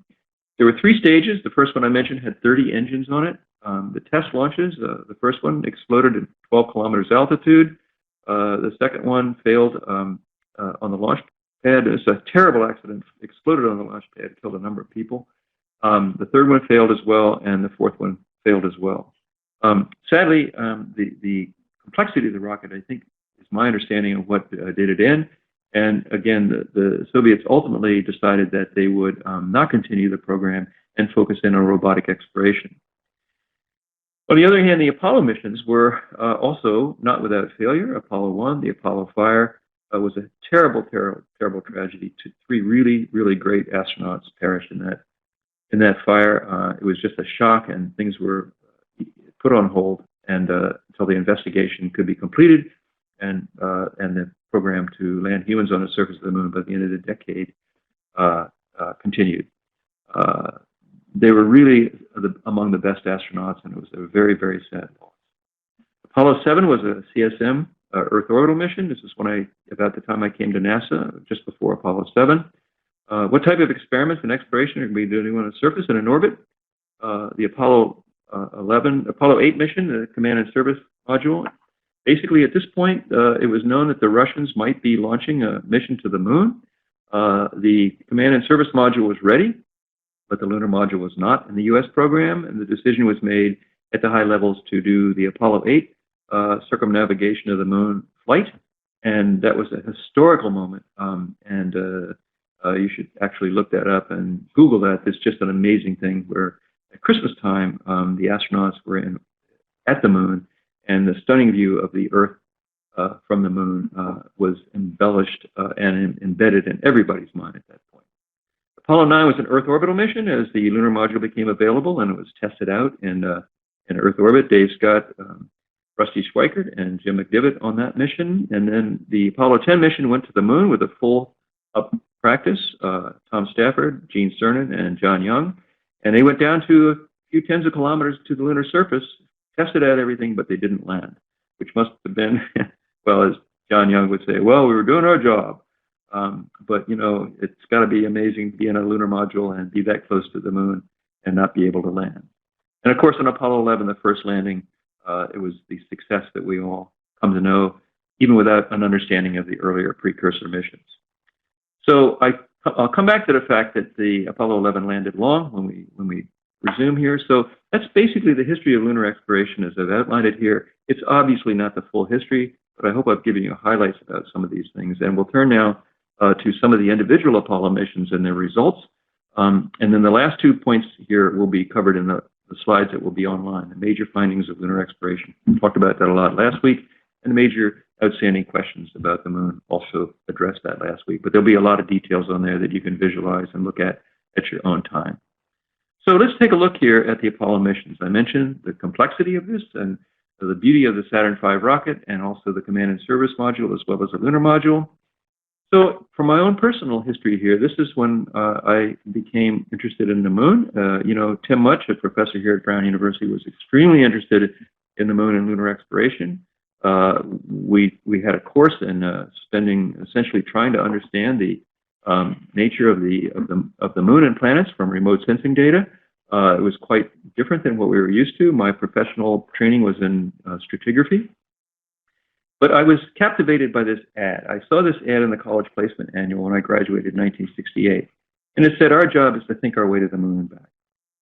There were 3 stages. The first one I mentioned had 30 engines on it. The test launches, the first one exploded at 12 kilometers altitude. The second one failed on the launch pad. It was a terrible accident. Exploded on the launch pad, killed a number of people. The third one failed as well, and the fourth one failed as well. Sadly, the complexity of the rocket, I think, is my understanding of what did it in. And again, the Soviets ultimately decided that they would not continue the program and focus in on robotic exploration. On the other hand, the Apollo missions were also not without failure. Apollo 1, the Apollo fire, was a terrible, terrible, terrible tragedy. 3 really, really great astronauts perished in that fire. It was just a shock, and things were put on hold and until the investigation could be completed, and the program to land humans on the surface of the moon by the end of the decade continued. They were really among the best astronauts, and it was a very, very sad loss. Apollo 7 was a CSM Earth orbital mission. This is about the time I came to NASA, just before Apollo 7. What type of experiments and exploration are we doing on the surface and in orbit? The Apollo 8 mission, the command and service module. Basically, at this point, it was known that the Russians might be launching a mission to the moon. The command and service module was ready, but the lunar module was not in the U.S. program, and the decision was made at the high levels to do the Apollo 8 circumnavigation of the moon flight, and that was a historical moment, you should actually look that up and Google that. It's just an amazing thing where at Christmas time, the astronauts were at the moon, and the stunning view of the Earth from the moon was embellished and embedded in everybody's mind at that point. Apollo 9 was an Earth orbital mission as the lunar module became available, and it was tested out in Earth orbit. Dave Scott, Rusty Schweikert, and Jim McDivitt on that mission. And then the Apollo 10 mission went to the moon with a full up practice. Tom Stafford, Gene Cernan, and John Young. And they went down to a few tens of kilometers to the lunar surface, tested out everything, but they didn't land, which must have been, well, as John Young would say, well, we were doing our job. But, you know, it's got to be amazing to be in a lunar module and be that close to the moon and not be able to land. And, of course, on Apollo 11, the first landing, it was the success that we all come to know, even without an understanding of the earlier precursor missions. So I'll come back to the fact that the Apollo 11 landed long when we resume here. So that's basically the history of lunar exploration as I've outlined it here. It's obviously not the full history, but I hope I've given you highlights about some of these things. And we'll turn now to some of the individual Apollo missions and their results. And then the last 2 points here will be covered in the slides that will be online, the major findings of lunar exploration. We talked about that a lot last week, and the major outstanding questions about the moon also addressed that last week. But there'll be a lot of details on there that you can visualize and look at your own time. So let's take a look here at the Apollo missions. I mentioned the complexity of this and the beauty of the Saturn V rocket, and also the command and service module as well as the lunar module. So from my own personal history here, this is when I became interested in the moon. You know, Tim Much, a professor here at Brown University, was extremely interested in the moon and lunar exploration. We had a course in spending essentially trying to understand the nature of the moon and planets from remote sensing data. It was quite different than what we were used to. My professional training was in stratigraphy. But I was captivated by this ad. I saw this ad in the college placement annual when I graduated in 1968. And it said, our job is to think our way to the moon and back.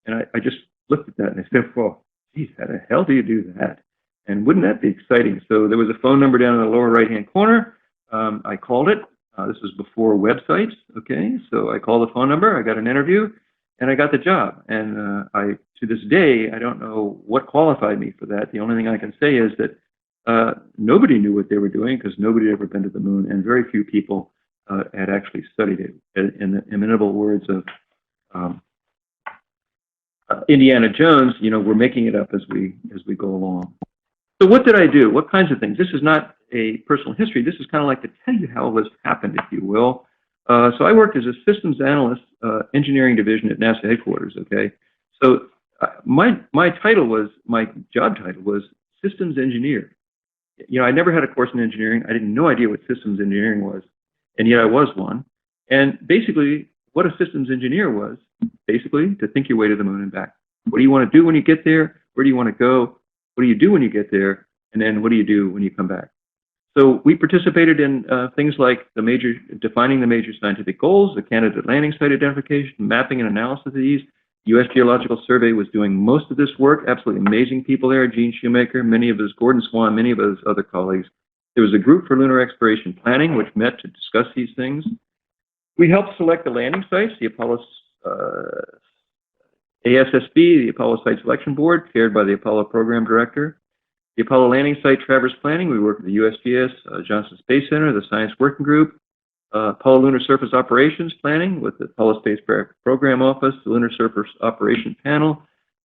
And I just looked at that and I said, well, geez, how the hell do you do that? And wouldn't that be exciting? So there was a phone number down in the lower right-hand corner. I called it. This was before websites, okay? So I called the phone number, I got an interview, and I got the job. And to this day, I don't know what qualified me for that. The only thing I can say is that nobody knew what they were doing because nobody had ever been to the moon, and very few people had actually studied it. In the inimitable words of Indiana Jones, you know, we're making it up as we go along. So what did I do? What kinds of things? This is not a personal history. This is kind of like to tell you how this happened, if you will. So I worked as a systems analyst, engineering division at NASA headquarters. Okay, so my job title was systems engineer. You know, I never had a course in engineering. I didn't no idea what systems engineering was, and yet I was one. And basically, what a systems engineer was, basically, to think your way to the moon and back. What do you want to do when you get there? Where do you want to go? What do you do when you get there? And then what do you do when you come back? So we participated in things like defining the major scientific goals, the candidate landing site identification, mapping and analysis of these. U.S. Geological Survey was doing most of this work. Absolutely amazing people there. Gene Shoemaker, many of us, Gordon Swan, many of his other colleagues. There was a group for lunar exploration planning, which met to discuss these things. We helped select the landing sites, the Apollo ASSB, the Apollo Site Selection Board, chaired by the Apollo Program Director. The Apollo Landing Site Traverse Planning, we worked with the USGS, Johnson Space Center, the Science Working Group. Apollo Lunar Surface Operations Planning with the Apollo Space Program Office, the Lunar Surface Operations Panel.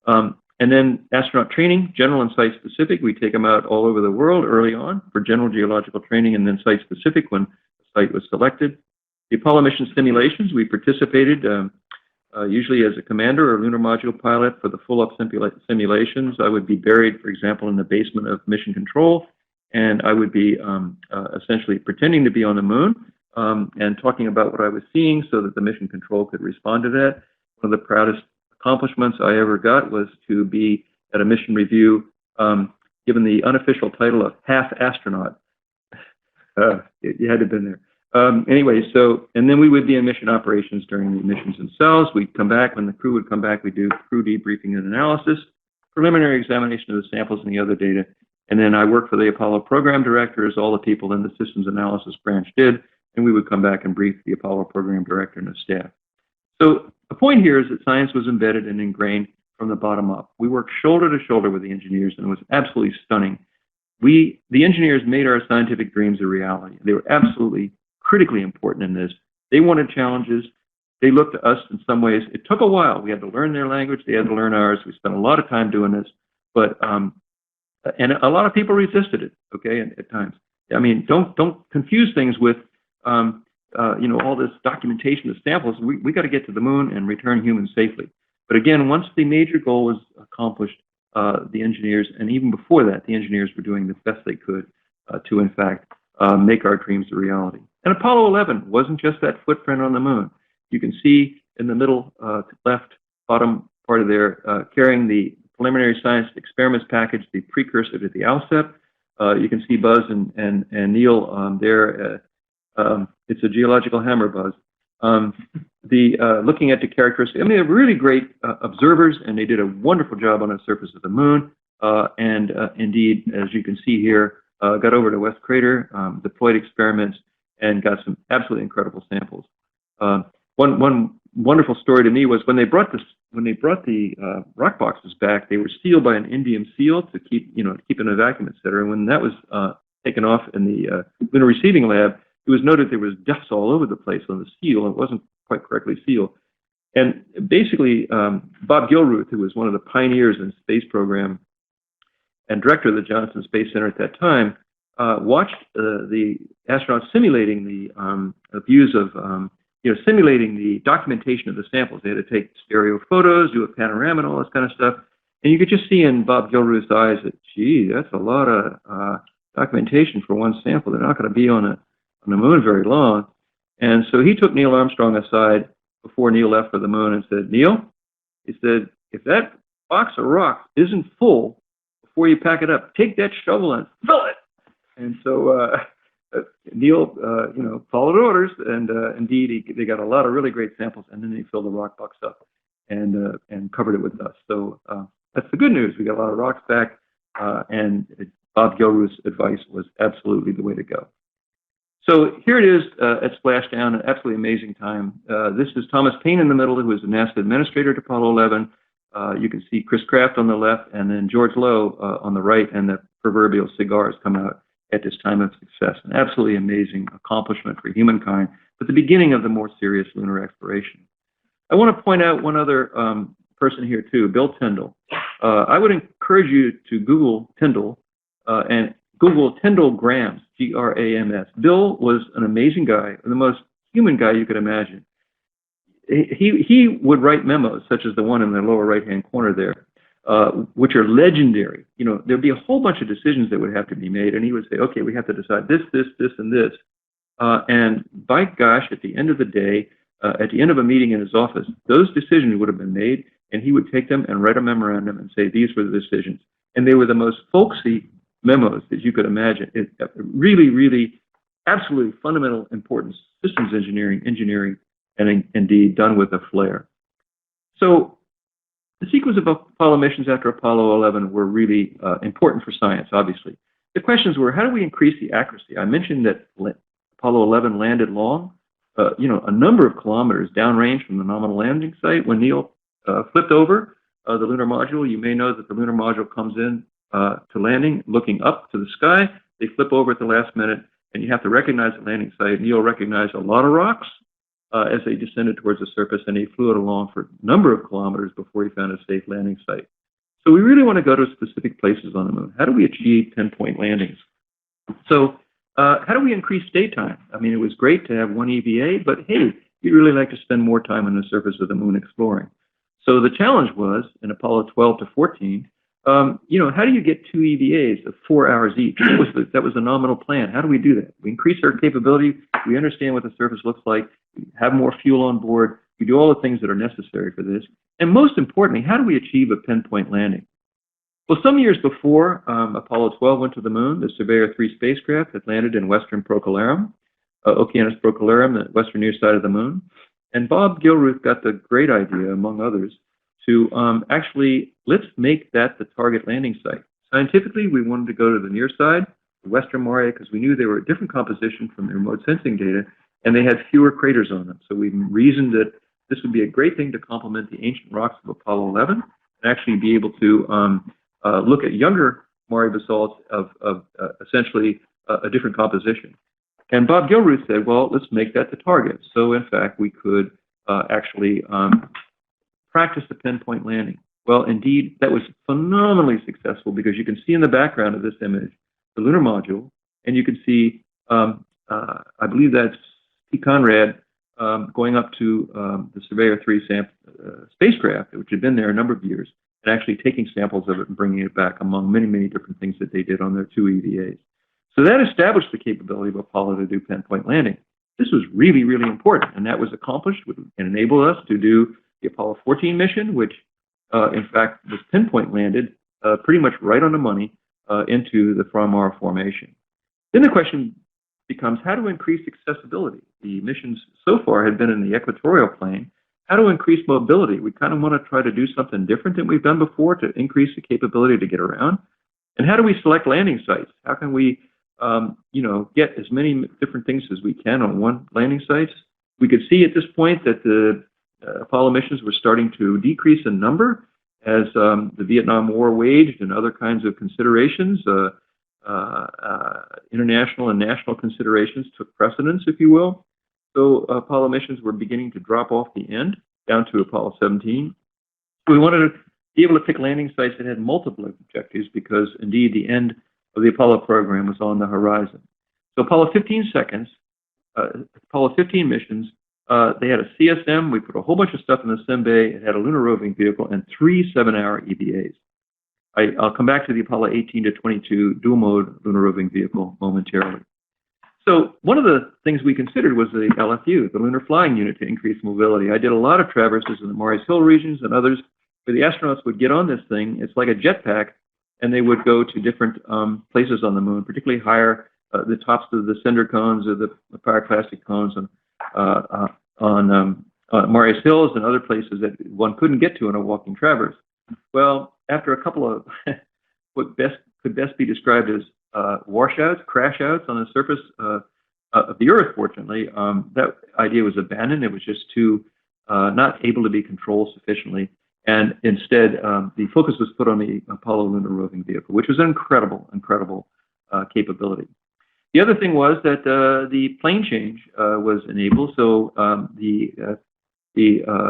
And then astronaut training, general and site-specific. We take them out all over the world early on for general geological training, and then site-specific when the site was selected. The Apollo mission simulations, we participated usually as a commander or lunar module pilot for the full-up simulations. I would be buried, for example, in the basement of mission control, and I would be essentially pretending to be on the moon and talking about what I was seeing so that the mission control could respond to that. One of the proudest accomplishments I ever got was to be at a mission review given the unofficial title of half astronaut. You had to have been there. Anyway, so, and then we would be in mission operations during the missions themselves. We'd come back, when the crew would come back, we'd do crew debriefing and analysis, preliminary examination of the samples and the other data. And then I worked for the Apollo Program Director, as all the people in the systems analysis branch did, and we would come back and brief the Apollo Program Director and his staff. So the point here is that science was embedded and ingrained from the bottom up. We worked shoulder to shoulder with the engineers, and it was absolutely stunning. The engineers made our scientific dreams a reality. They were absolutely critically important in this. They wanted challenges. They looked to us in some ways. It took a while. We had to learn their language. They had to learn ours. We spent a lot of time doing this, but and a lot of people resisted it. Okay, at times. I mean, don't confuse things with you know, all this documentation of samples. We got to get to the moon and return humans safely. But again, once the major goal was accomplished, the engineers, and even before that, the engineers were doing the best they could to, in fact, make our dreams a reality. And Apollo 11 wasn't just that footprint on the moon. You can see in the middle left bottom part of there, carrying the preliminary science experiments package, the precursor to the ALSEP. You can see Buzz and Neil there. It's a geological hammer, Buzz. Looking at the characteristics, I mean, they're really great observers, and they did a wonderful job on the surface of the moon. Indeed, as you can see here, got over to West Crater, deployed experiments, and got some absolutely incredible samples. One wonderful story to me was when they brought the rock boxes back, they were sealed by an indium seal to keep in a vacuum, etc. And when that was taken off in the lunar receiving lab, it was noted there was dust all over the place on the seal. It wasn't quite correctly sealed. And basically, Bob Gilruth, who was one of the pioneers in the space program and director of the Johnson Space Center at that time, watched the astronauts simulating the views of, simulating the documentation of the samples. They had to take stereo photos, do a panorama, and all this kind of stuff. And you could just see in Bob Gilruth's eyes that, gee, that's a lot of documentation for one sample. They're not going to be on the moon very long. And so he took Neil Armstrong aside before Neil left for the moon and said, Neil, he said, if that box of rocks isn't full before you pack it up, take that shovel and fill it. And so Neil, followed orders, and indeed they got a lot of really great samples, and then they filled the rock box up and covered it with dust. So that's the good news. We got a lot of rocks back, and Bob Gilruth's advice was absolutely the way to go. So here it is at Splashdown, an absolutely amazing time. This is Thomas Paine in the middle, who was the NASA administrator at Apollo 11. You can see Chris Kraft on the left, and then George Lowe on the right, and the proverbial cigars come out. at this time of success. An absolutely amazing accomplishment for humankind, but the beginning of the more serious lunar exploration. I want to point out one other person here too, Bill Tindall. I would encourage you to Google Tindall and Google Tindall Grams, G-R-A-M-S. Bill was an amazing guy, the most human guy you could imagine. He would write memos, such as the one in the lower right-hand corner there, which are legendary. You know, there'd be a whole bunch of decisions that would have to be made, and he would say, okay, we have to decide this, this, this, and this. And by gosh, at the end of the day, at the end of a meeting in his office, those decisions would have been made, and he would take them and write a memorandum and say, these were the decisions. And they were the most folksy memos that you could imagine. It really, really, absolutely fundamental importance, systems engineering, and indeed done with a flair. So the sequence of Apollo missions after Apollo 11 were really important for science, obviously. The questions were, how do we increase the accuracy? I mentioned that Apollo 11 landed long, you know, a number of kilometers downrange from the nominal landing site. When Neil flipped over the lunar module, you may know that the lunar module comes in to landing, looking up to the sky. They flip over at the last minute, and you have to recognize the landing site. Neil recognized a lot of rocks as they descended towards the surface, and he flew it along for a number of kilometers before he found a safe landing site. So we really want to go to specific places on the moon. How do we achieve 10-point landings? So how do we increase stay time? I mean, it was great to have one EVA, but hey, you'd really like to spend more time on the surface of the moon exploring. So the challenge was, in Apollo 12 to 14, you know, how do you get 2 EVAs of 4 hours each? That was the nominal plan. How do we do that? We increase our capability. We understand what the surface looks like. We have more fuel on board. We do all the things that are necessary for this. And most importantly, how do we achieve a 10-point landing? Well, some years before Apollo 12 went to the moon, the Surveyor 3 spacecraft had landed in western Procolarum, Okeanos Procolarum, the western near side of the moon. And Bob Gilruth got the great idea, among others, to actually, let's make that the target landing site. Scientifically, we wanted to go to the near side, the western Mare, because we knew they were a different composition from the remote sensing data, and they had fewer craters on them. So we reasoned that this would be a great thing to complement the ancient rocks of Apollo 11 and actually be able to look at younger Mare basalts of essentially a different composition. And Bob Gilruth said, well, let's make that the target. So in fact, we could actually practice the 10-point landing. Well, indeed, that was phenomenally successful because you can see in the background of this image the lunar module, and you can see, I believe that's P. Conrad going up to the Surveyor 3 spacecraft, which had been there a number of years, and actually taking samples of it and bringing it back among many, many different things that they did on their 2 EVAs. So that established the capability of Apollo to do 10-point landing. This was really, really important, and that was accomplished and enabled us to do the Apollo 14 mission, which in fact was 10-point landed pretty much right on the money into the Fra-Mare formation. Then the question becomes how to increase accessibility. The missions so far had been in the equatorial plane. How to increase mobility? We kind of want to try to do something different than we've done before to increase the capability to get around. And how do we select landing sites? How can we you know, get as many different things as we can on one landing site? We could see at this point that the Apollo missions were starting to decrease in number as the Vietnam War waged and other kinds of considerations, international and national considerations took precedence, if you will. So Apollo missions were beginning to drop off the end down to Apollo 17. We wanted to be able to pick landing sites that had multiple objectives because indeed the end of the Apollo program was on the horizon. So Apollo 15 missions, they had a CSM. We put a whole bunch of stuff in the sim bay. It had a lunar roving vehicle and 3 7-hour EVAs. I'll come back to the Apollo 18 to 22 dual mode lunar roving vehicle momentarily. So one of the things we considered was the LFU, the Lunar Flying Unit, to increase mobility. I did a lot of traverses in the Mars Hill regions and others where the astronauts would get on this thing. It's like a jetpack, and they would go to different places on the moon, particularly higher, the tops of the cinder cones or the pyroclastic cones on Mars Hills and other places that one couldn't get to in a walking traverse. Well, after a couple of what could best be described as washouts, crash-outs on the surface of the Earth, fortunately, that idea was abandoned. It was just too not able to be controlled sufficiently. And instead, the focus was put on the Apollo lunar roving vehicle, which was an incredible, incredible capability. The other thing was that the plane change was enabled. So the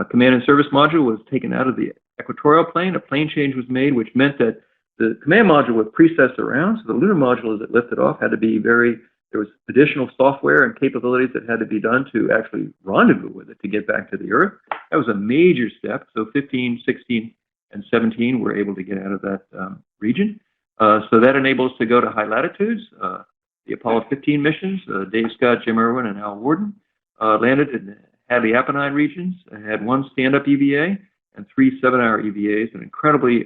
command and service module was taken out of the equatorial plane. A plane change was made, which meant that the command module would precess around. So the lunar module, as it lifted off, had to be there was additional software and capabilities that had to be done to actually rendezvous with it to get back to the Earth. That was a major step. So 15, 16, and 17 were able to get out of that region. So that enables us to go to high latitudes. The Apollo 15 missions, Dave Scott, Jim Irwin, and Al Worden, landed in the Hadley Apennine regions, had 1 stand-up EVA and 3 7-hour EVAs, an incredibly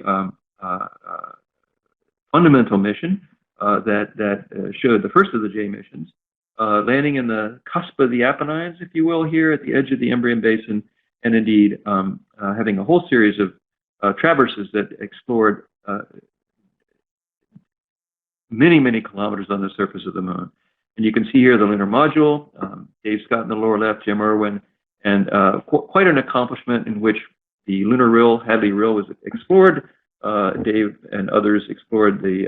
fundamental mission that showed the first of the J missions, landing in the cusp of the Apennines, if you will, here at the edge of the Imbrium Basin, and indeed having a whole series of traverses that explored many, many kilometers on the surface of the moon. And you can see here the lunar module, Dave Scott in the lower left, Jim Irwin, and quite an accomplishment in which the lunar rill, Hadley rill, was explored. Dave and others explored the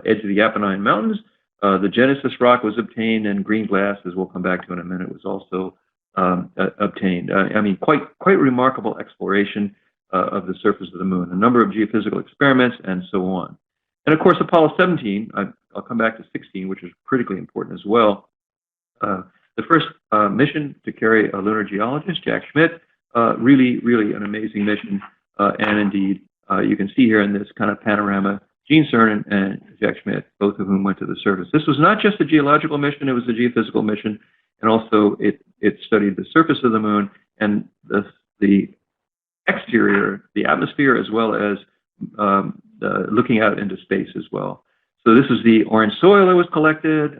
edge of the Apennine Mountains. The Genesis rock was obtained, and green glass, as we'll come back to in a minute, was also obtained. I mean, quite remarkable exploration of the surface of the moon, a number of geophysical experiments, and so on. And of course, Apollo 17, I'll come back to 16, which is critically important as well. The first mission to carry a lunar geologist, Jack Schmitt, really an amazing mission. And indeed, you can see here in this kind of panorama, Gene Cernan and Jack Schmitt, both of whom went to the surface. This was not just a geological mission, it was a geophysical mission. And also it studied the surface of the moon and the exterior, the atmosphere, as well as looking out into space as well. So this is the orange soil that was collected,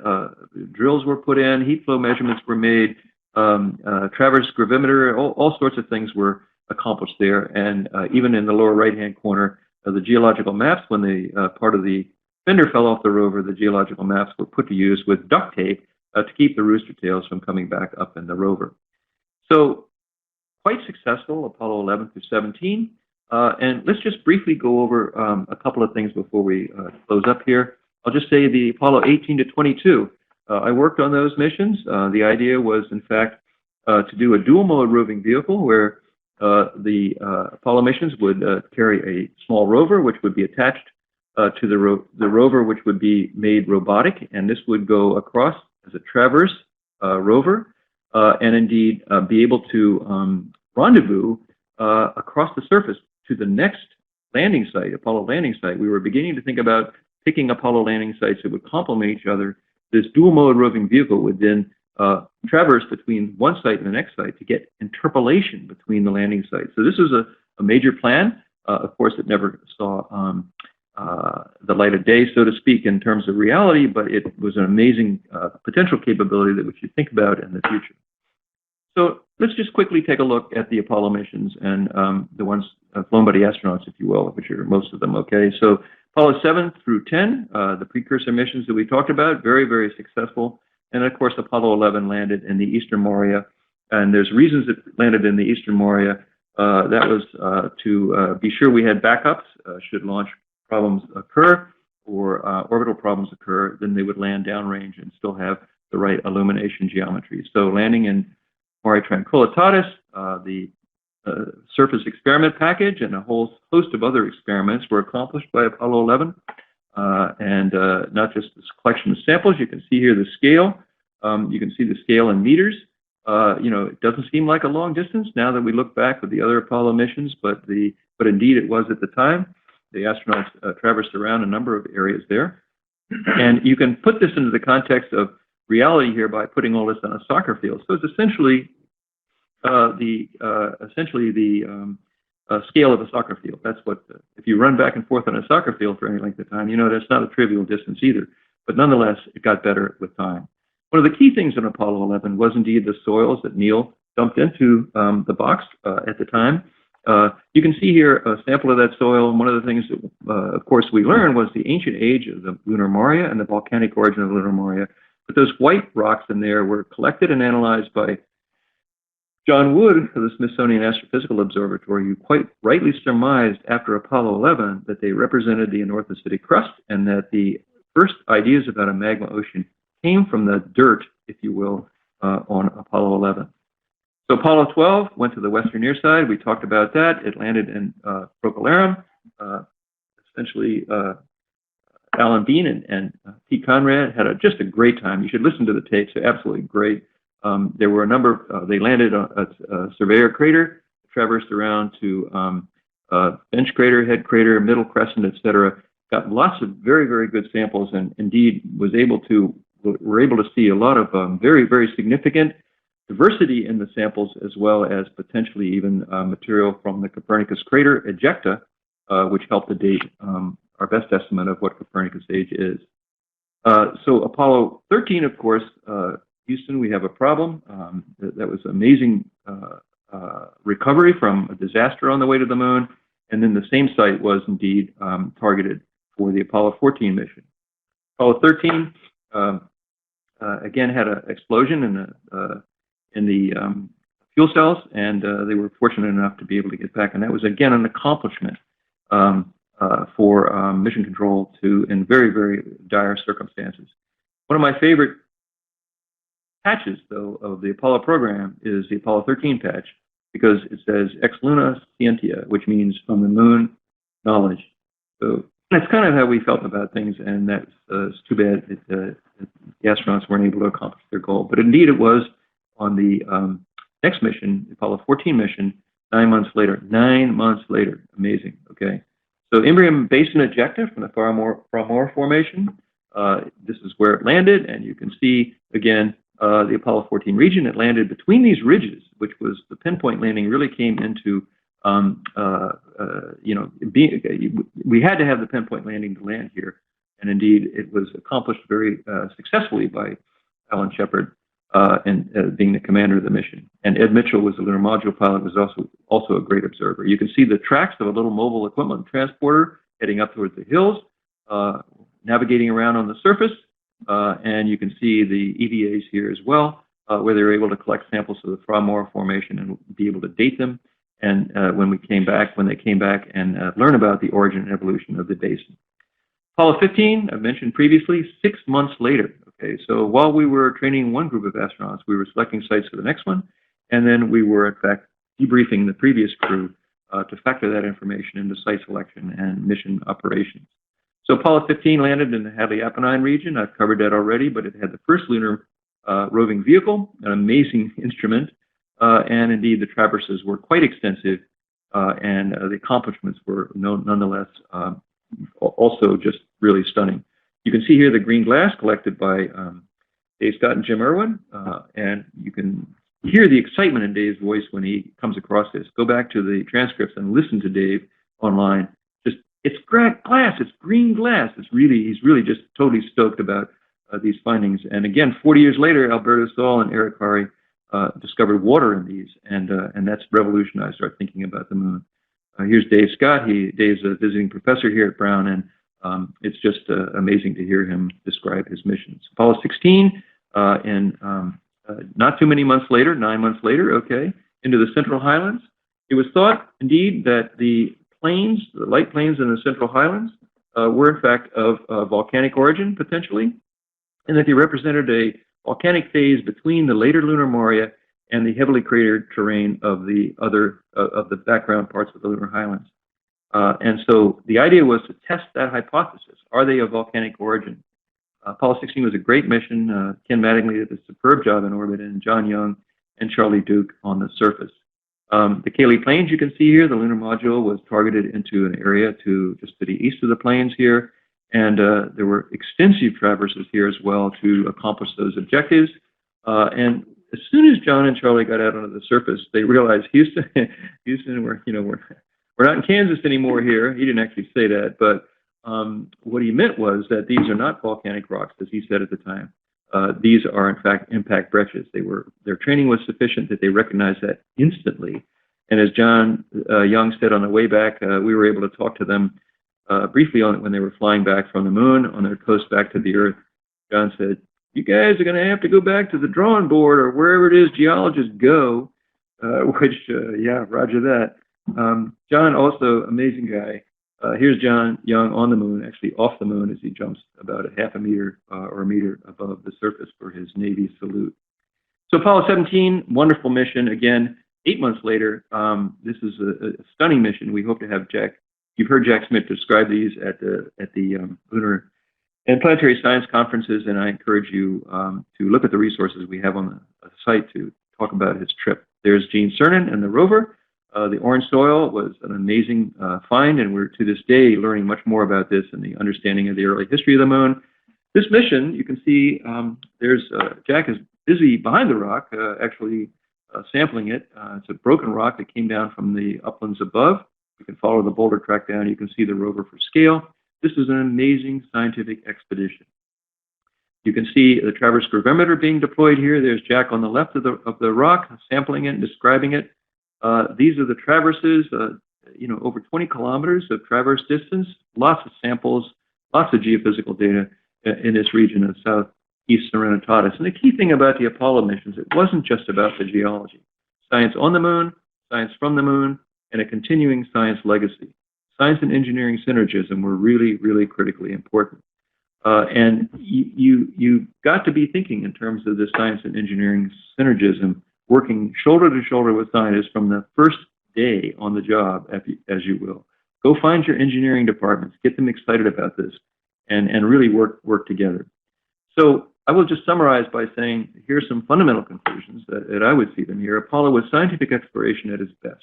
drills were put in, heat flow measurements were made, traverse gravimeter, all sorts of things were accomplished there. And even in the lower right-hand corner, the geological maps, when the part of the fender fell off the rover, the geological maps were put to use with duct tape to keep the rooster tails from coming back up in the rover. So quite successful, Apollo 11 through 17. And let's just briefly go over a couple of things before we close up here. I'll just say the Apollo 18 to 22. I worked on those missions. The idea was, in fact, to do a dual-mode roving vehicle where the Apollo missions would carry a small rover, which would be attached to the rover, which would be made robotic, and this would go across as a traverse rover, and indeed be able to rendezvous across the surface to the next landing site, Apollo landing site. We were beginning to think about picking Apollo landing sites that would complement each other. This dual-mode roving vehicle would then traverse between one site and the next site to get interpolation between the landing sites. So this was a major plan. Of course, it never saw the light of day, so to speak, in terms of reality, but it was an amazing potential capability that we should think about in the future. So let's just quickly take a look at the Apollo missions and the ones flown by the astronauts, if you will, which are most of them, okay? So Apollo 7 through 10, the precursor missions that we talked about, very successful. And of course, Apollo 11 landed in the Eastern Morea. And there's reasons it landed in the Eastern Morea. That was to be sure we had backups should launch problems occur or orbital problems occur, then they would land downrange and still have the right illumination geometry. So landing in Mare Tranquillitatis, the surface experiment package, and a whole host of other experiments were accomplished by Apollo 11. And not just this collection of samples. You can see here the scale. You can see the scale in meters. You know, it doesn't seem like a long distance now that we look back with the other Apollo missions, but indeed it was at the time. The astronauts traversed around a number of areas there. And you can put this into the context of reality here by putting all this on a soccer field. So it's essentially the scale of a soccer field. That's what, if you run back and forth on a soccer field for any length of time, you know that's not a trivial distance either. But nonetheless, it got better with time. One of the key things in Apollo 11 was indeed the soils that Neil dumped into the box at the time. You can see here a sample of that soil. And one of the things that, of course, we learned was the ancient age of the Lunar Morea and the volcanic origin of the Lunar Morea. But those white rocks in there were collected and analyzed by John Wood of the Smithsonian Astrophysical Observatory, who quite rightly surmised after Apollo 11 that they represented the anorthosity crust and that the first ideas about a magma ocean came from the dirt, if you will, on Apollo 11. So Apollo 12 went to the western near side. We talked about that. It landed in Procolarum. Essentially, Alan Bean and Pete Conrad had just a great time. You should listen to the tapes. They're absolutely great. There were a number of, they landed on a Surveyor crater, traversed around to Bench crater, Head crater, Middle Crescent, etc. Got lots of very, very good samples, and indeed were able to see a lot of very, very significant diversity in the samples, as well as potentially even material from the Copernicus crater ejecta, which helped to date our best estimate of what Copernicus age is. So Apollo 13, of course, Houston, we have a problem. That was amazing recovery from a disaster on the way to the moon, and then the same site was indeed targeted for the Apollo 14 mission. Apollo 13 again had an explosion in the fuel cells, and they were fortunate enough to be able to get back, and that was again an accomplishment for mission control in very, very dire circumstances. One of my favorite patches, though, of the Apollo program is the Apollo 13 patch, because it says Ex Luna Scientia, which means from the moon, knowledge. So that's kind of how we felt about things, and that's it's too bad that the astronauts weren't able to accomplish their goal. But indeed, it was on the next mission, the Apollo 14 mission, 9 months later. 9 months later. Amazing, okay? So Imbrium Basin ejecta from the Far-Moore Formation. This is where it landed, and you can see, again, the Apollo 14 region. It landed between these ridges, which was the pinpoint landing really came into, you know, we had to have the pinpoint landing to land here. And indeed, it was accomplished very successfully by Alan Shepard, being the commander of the mission. And Ed Mitchell was the lunar module pilot, was also a great observer. You can see the tracks of a little mobile equipment transporter heading up towards the hills, navigating around on the surface. And you can see the EVAs here as well, where they were able to collect samples of the Far-Moore Formation and be able to date them. And when they came back and learn about the origin and evolution of the basin. Apollo 15, I mentioned previously, 6 months later. Okay, so while we were training one group of astronauts, we were selecting sites for the next one, and then we were, in fact, debriefing the previous crew to factor that information into site selection and mission operations. So Apollo 15 landed in the Hadley Apennine region. I've covered that already, but it had the first lunar roving vehicle, an amazing instrument, and indeed the traverses were quite extensive, and the accomplishments were nonetheless also just really stunning. You can see here the green glass collected by Dave Scott and Jim Irwin, and you can hear the excitement in Dave's voice when he comes across this. Go back to the transcripts and listen to Dave online. Just, it's glass, it's green glass. He's really just totally stoked about these findings. And again, 40 years later, Alberto Saul and Eric Hari discovered water in these, and that's revolutionized our thinking about the moon. Here's Dave Scott. Dave's a visiting professor here at Brown, and it's just amazing to hear him describe his missions. Apollo 16, not too many months later, 9 months later, okay, into the Central Highlands. It was thought, indeed, that the light plains in the Central Highlands were, in fact, of volcanic origin, potentially, and that they represented a volcanic phase between the later lunar Maria and the heavily cratered terrain of the background parts of the lunar highlands. And so the idea was to test that hypothesis. Are they of volcanic origin? Apollo 16 was a great mission. Ken Mattingly did a superb job in orbit, and John Young and Charlie Duke on the surface. The Cayley Plains, you can see here, the lunar module was targeted into an area just to the east of the plains here. And there were extensive traverses here as well to accomplish those objectives. And as soon as John and Charlie got out onto the surface, they realized Houston, we're not in Kansas anymore here. He didn't actually say that, but what he meant was that these are not volcanic rocks, as he said at the time. These are, in fact, impact breccias. Their training was sufficient that they recognized that instantly. And as John Young said on the way back, we were able to talk to them briefly on it when they were flying back from the moon on their coast back to the Earth. John said, "You guys are going to have to go back to the drawing board or wherever it is geologists go," yeah, roger that. John, also amazing guy. Here's John Young on the moon, actually off the moon as he jumps about a half a meter or a meter above the surface for his Navy salute. So Apollo 17, wonderful mission. Again, 8 months later, this is a stunning mission. We hope to have Jack. You've heard Jack Smith describe these at the Lunar and Planetary Science conferences, and I encourage you to look at the resources we have on the site to talk about his trip. There's Gene Cernan and the rover. The orange soil was an amazing find, and we're to this day learning much more about this and the understanding of the early history of the moon. This mission, you can see Jack is busy behind the rock, actually sampling it. It's a broken rock that came down from the uplands above. You can follow the boulder track down. You can see the rover for scale. This is an amazing scientific expedition. You can see the traverse gravimeter being deployed here. There's Jack on the left of the rock, sampling it and describing it. These are the traverses, over 20 kilometers of traverse distance, lots of samples, lots of geophysical data in this region of southeast Serenitatis. And the key thing about the Apollo missions, it wasn't just about the geology. Science on the moon, science from the moon, and a continuing science legacy. Science and engineering synergism were really, really critically important. And you got to be thinking in terms of the science and engineering synergism, working shoulder to shoulder with scientists from the first day on the job, as you will. Go find your engineering departments, get them excited about this, and really work together. So I will just summarize by saying, here's some fundamental conclusions that I would see them here. Apollo was scientific exploration at its best.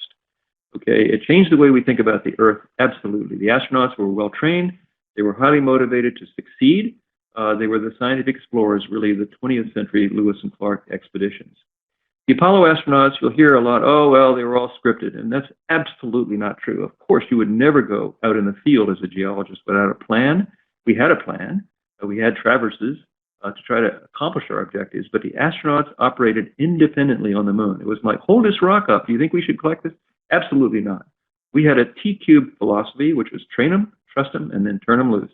Okay, it changed the way we think about the Earth, absolutely. The astronauts were well trained, they were highly motivated to succeed. They were the scientific explorers, really, the 20th century Lewis and Clark expeditions. The Apollo astronauts, you'll hear a lot, oh, well, they were all scripted, and that's absolutely not true. Of course, you would never go out in the field as a geologist without a plan. We had a plan. We had traverses to try to accomplish our objectives, but the astronauts operated independently on the moon. It was like, hold this rock up. Do you think we should collect this? Absolutely not. We had a T-cubed philosophy, which was train them, trust them, and then turn them loose.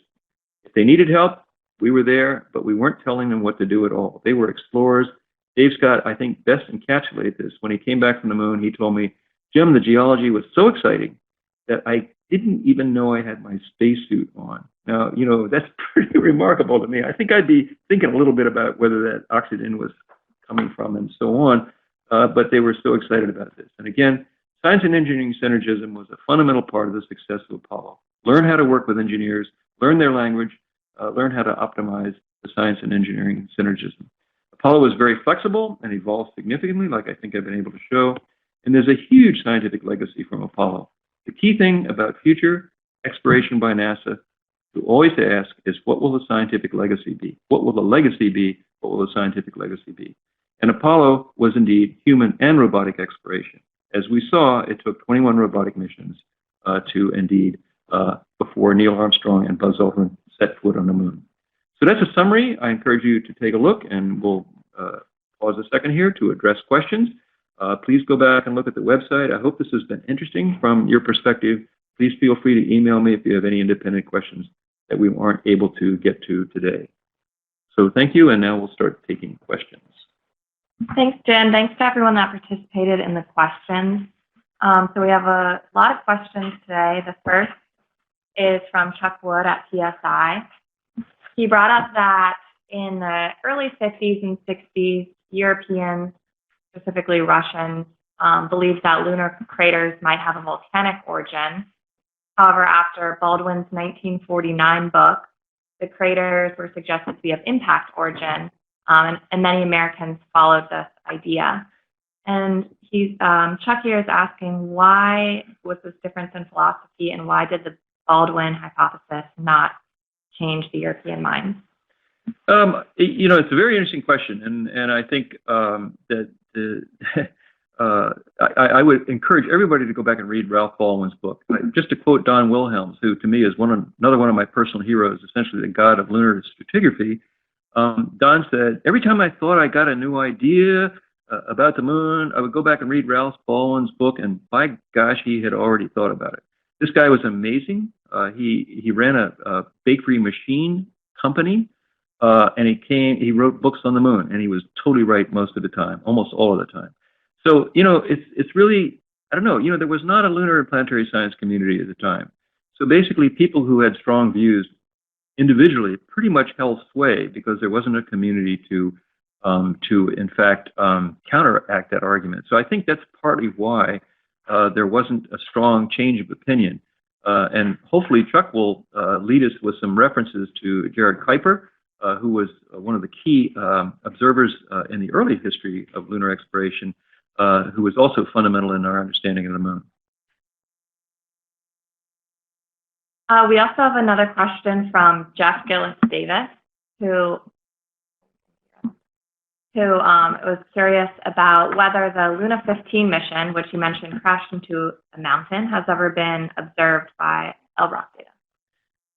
If they needed help, we were there, but we weren't telling them what to do at all. They were explorers. Dave Scott, I think, best encapsulated this. When he came back from the moon, he told me, Jim, the geology was so exciting that I didn't even know I had my spacesuit on. Now, that's pretty remarkable to me. I think I'd be thinking a little bit about whether that oxygen was coming from and so on, but they were so excited about this. And again, science and engineering synergism was a fundamental part of the success of Apollo. Learn how to work with engineers, learn their language, learn how to optimize the science and engineering synergism. Apollo was very flexible and evolved significantly, like I think I've been able to show, and there's a huge scientific legacy from Apollo. The key thing about future exploration by NASA to always ask is, what will the scientific legacy be? What will the legacy be? What will the scientific legacy be? And Apollo was indeed human and robotic exploration. As we saw, it took 21 robotic missions before Neil Armstrong and Buzz Aldrin set foot on the moon. So that's a summary. I encourage you to take a look, and we'll pause a second here to address questions. Please go back and look at the website. I hope this has been interesting from your perspective. Please feel free to email me if you have any independent questions that we aren't able to get to today. So thank you, and now we'll start taking questions. Thanks, Jen. Thanks to everyone that participated in the questions. So we have a lot of questions today. The first is from Chuck Wood at PSI. He brought up that in the early 50s and 60s, Europeans, specifically Russians, believed that lunar craters might have a volcanic origin. However, after Baldwin's 1949 book, the craters were suggested to be of impact origin, and many Americans followed this idea. And Chuck here is asking, why was this difference in philosophy, and why did the Baldwin hypothesis not change the European minds? It's a very interesting question, and I think that I would encourage everybody to go back and read Ralph Baldwin's book. Just to quote Don Wilhelms, who to me is another one of my personal heroes, essentially the god of lunar stratigraphy. Don said, every time I thought I got a new idea about the moon, I would go back and read Ralph Baldwin's book, and by gosh, he had already thought about it. This guy was amazing. He ran a bakery machine company, and he wrote books on the moon, and he was totally right most of the time, almost all of the time. So, it's really, I don't know, there was not a lunar and planetary science community at the time. So basically, people who had strong views individually pretty much held sway because there wasn't a community to in fact, counteract that argument. So I think that's partly why there wasn't a strong change of opinion. And hopefully Chuck will lead us with some references to Jared Kuiper, who was one of the key observers in the early history of lunar exploration, who was also fundamental in our understanding of the moon. We also have another question from Jeff Gillis Davis, who was curious about whether the Luna 15 mission, which you mentioned crashed into a mountain, has ever been observed by LROC data.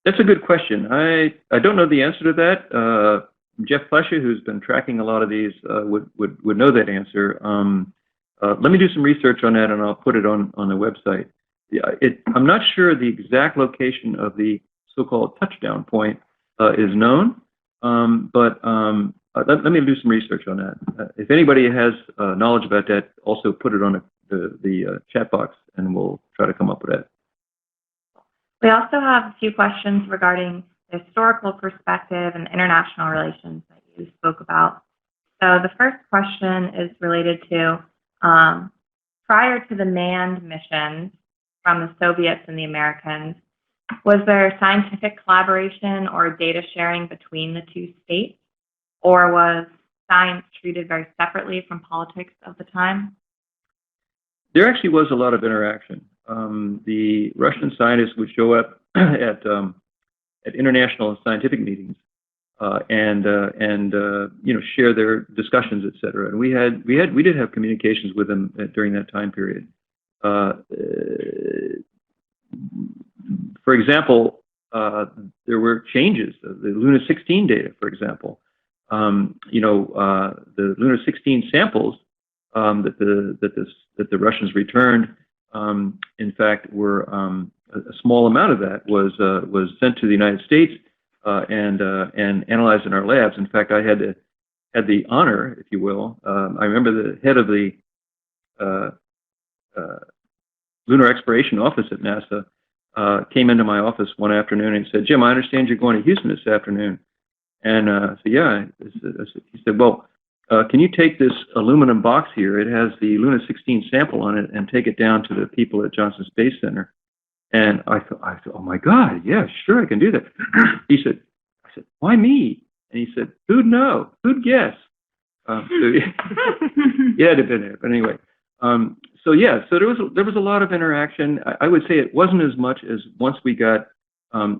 That's a good question. I don't know the answer to that. Jeff Plesha, who's been tracking a lot of these, would know that answer. Let me do some research on that, and I'll put it on the website. I'm not sure the exact location of the so-called touchdown point is known, but let me do some research on that. If anybody has knowledge about that, also put it on the chat box, and we'll try to come up with that. We also have a few questions regarding the historical perspective and international relations that you spoke about. So the first question is related to prior to the manned missions from the Soviets and the Americans, was there scientific collaboration or data sharing between the two states? Or was science treated very separately from politics of the time? There actually was a lot of interaction. The Russian scientists would show up at international scientific meetings and share their discussions, etc. And we did have communications with them during that time period. For example, there were changes. The Luna 16 data, for example. The Luna 16 samples that the Russians returned, in fact, were a small amount of that was sent to the United States and analyzed in our labs. In fact, I had the honor, if you will. I remember the head of the Lunar Exploration Office at NASA came into my office one afternoon and said, "Jim, I understand you're going to Houston this afternoon." And I said, "Yeah." He said, "Well, can you take this aluminum box here? It has the Luna 16 sample on it, and take it down to the people at Johnson Space Center." And I thought, "Oh my God, yeah, sure, I can do that." I said, "Why me?" And he said, "Who'd know? Who'd guess?" So, yeah, it'd have been there. But anyway, so there was a lot of interaction. I would say it wasn't as much as once we got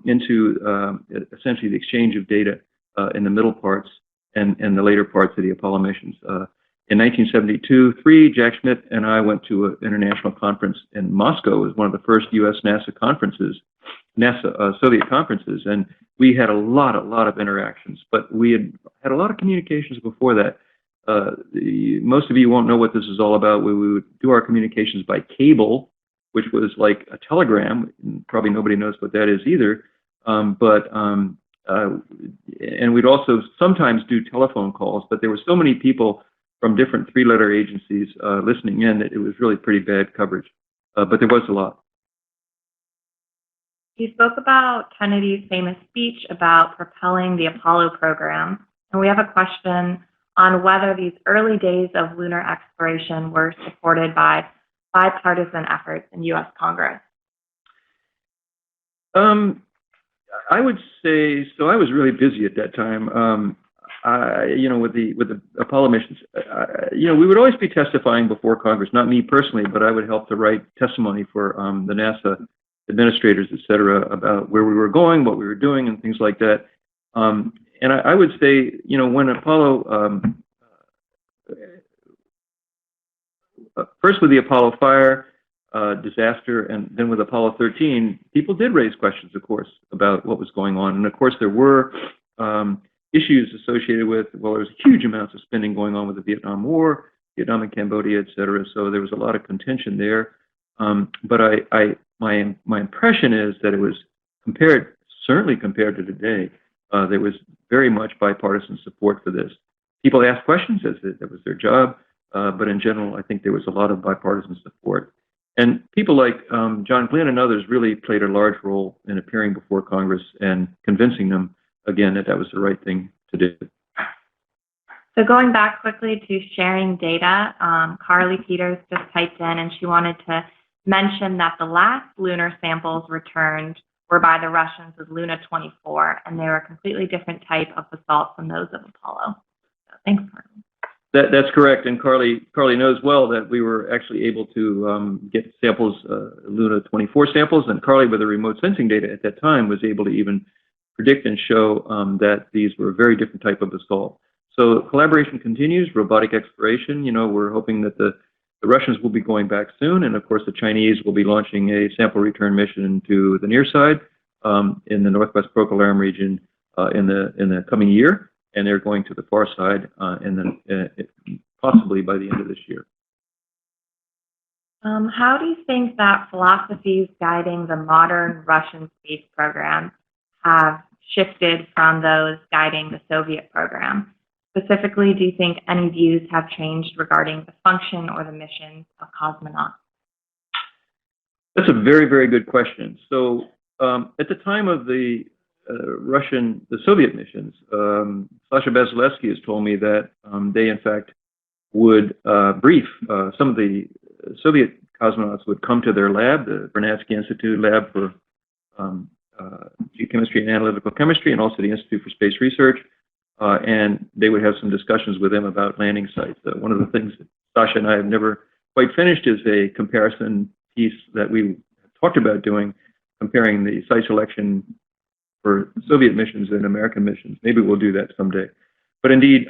into essentially the exchange of data in the middle parts and the later parts of the Apollo missions. In 1972-3, Jack Schmidt and I went to an international conference in Moscow. It was one of the first U.S. NASA conferences, Soviet conferences, and we had a lot of interactions. But we had a lot of communications before that. Most of you won't know what this is all about. We would do our communications by cable, which was like a telegram. Probably nobody knows what that is either. And we'd also sometimes do telephone calls, but there were so many people from different three-letter agencies listening in that it was really pretty bad coverage. But there was a lot. You spoke about Kennedy's famous speech about propelling the Apollo program, and we have a question on whether these early days of lunar exploration were supported by bipartisan efforts in U.S. Congress. I would say so. I was really busy at that time. With the Apollo missions, we would always be testifying before Congress. Not me personally, but I would help to write testimony for the NASA administrators, et cetera, about where we were going, what we were doing, and things like that. And I would say, when Apollo, first with the Apollo fire disaster, and then with Apollo 13, people did raise questions, of course, about what was going on. And of course, there were issues associated with, well, there was huge amounts of spending going on with the Vietnam War, Vietnam and Cambodia, et cetera. So there was a lot of contention there. But my impression is that it was certainly compared to today, there was very much bipartisan support for this. People asked questions as that was their job, but in general, I think there was a lot of bipartisan support. And people like John Glenn and others really played a large role in appearing before Congress and convincing them, again, that that was the right thing to do. So going back quickly to sharing data, Carly Peters just typed in and she wanted to mention that the last lunar samples returned were by the Russians with Luna 24, and they were a completely different type of basalt from those of Apollo. So thanks, Carly. That's correct, and Carly knows well that we were actually able to get samples, Luna 24 samples, and Carly, with the remote sensing data at that time, was able to even predict and show that these were a very different type of basalt. So collaboration continues, robotic exploration. You know, we're hoping that the Russians will be going back soon, and of course the Chinese will be launching a sample return mission to the near side in the northwest Procolam region in the coming year, and they're going to the far side possibly by the end of this year. How do you think that philosophies guiding the modern Russian space program have shifted from those guiding the Soviet program? Specifically, do you think any views have changed regarding the function or the missions of cosmonauts? That's a very, very good question. So at the time of the Soviet missions, Sasha Basilevsky has told me that they, in fact, would brief some of the Soviet cosmonauts would come to their lab, the Vernadsky Institute lab for geochemistry and analytical chemistry, and also the Institute for Space Research, and they would have some discussions with them about landing sites. One of the things that Sasha and I have never quite finished is a comparison piece that we talked about doing, comparing the site selection for Soviet missions and American missions. Maybe we'll do that someday. But indeed,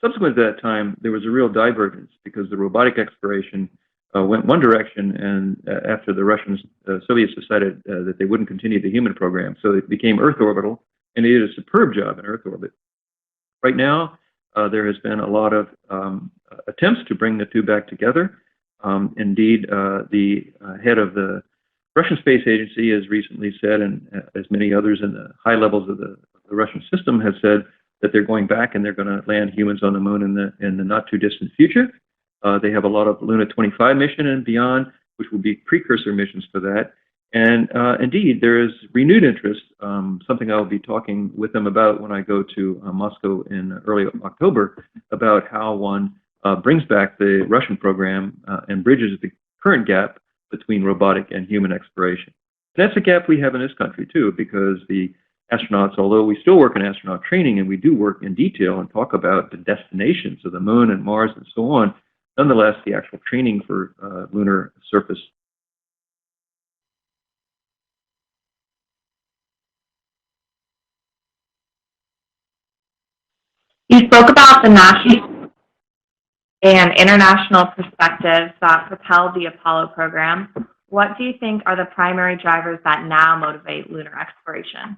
subsequent to that time, there was a real divergence because the robotic exploration went one direction, and after the Russians, Soviets decided that they wouldn't continue the human program. So it became Earth orbital, and they did a superb job in Earth orbit. Right now, there has been a lot of attempts to bring the two back together. Indeed, the head of the Russian Space Agency has recently said, and as many others in the high levels of the Russian system have said, that they're going back and they're going to land humans on the moon in the not too distant future. They have a lot of Luna 25 mission and beyond, which will be precursor missions for that. And indeed, there is renewed interest, something I'll be talking with them about when I go to Moscow in early October, about how one brings back the Russian program and bridges the current gap between robotic and human exploration. And that's a gap we have in this country too, because the astronauts, although we still work in astronaut training and we do work in detail and talk about the destinations of the moon and Mars and so on, nonetheless, the actual training for lunar surface. You spoke about the national and international perspectives that propelled the Apollo program. What do you think are the primary drivers that now motivate lunar exploration?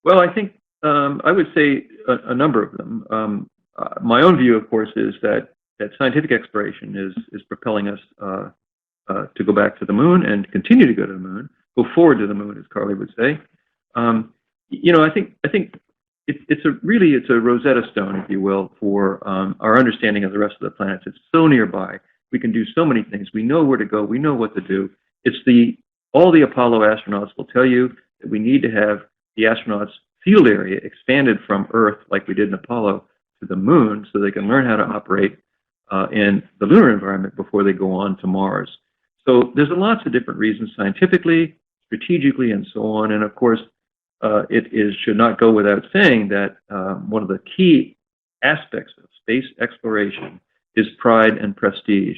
Well, I think I would say a number of them. My own view, of course, is that scientific exploration is propelling us to go back to the moon and continue to go to the moon, go forward to the moon, as Carly would say. You know, I think it's a Rosetta Stone, if you will, for our understanding of the rest of the planets. It's so nearby. We can do so many things. We know where to go. We know what to do. All the Apollo astronauts will tell you that we need to have the astronauts' field area expanded from Earth, like we did in Apollo, to the moon, so they can learn how to operate in the lunar environment before they go on to Mars. So there's lots of different reasons, scientifically, strategically, and so on. And of course, should not go without saying that one of the key aspects of space exploration is pride and prestige.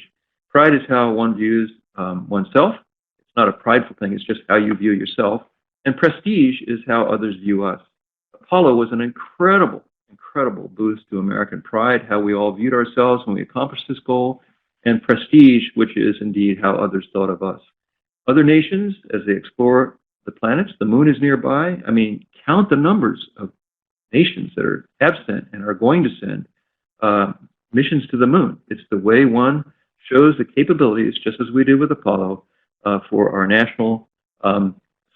Pride is how one views oneself. It's not a prideful thing, it's just how you view yourself. And prestige is how others view us. Apollo was an incredible boost to American pride, how we all viewed ourselves when we accomplished this goal, and prestige, which is indeed how others thought of us. Other nations, as they explore the planets, the moon is nearby. I mean, count the numbers of nations that have sent and are going to send missions to the moon. It's the way one shows the capabilities, just as we did with Apollo, for our national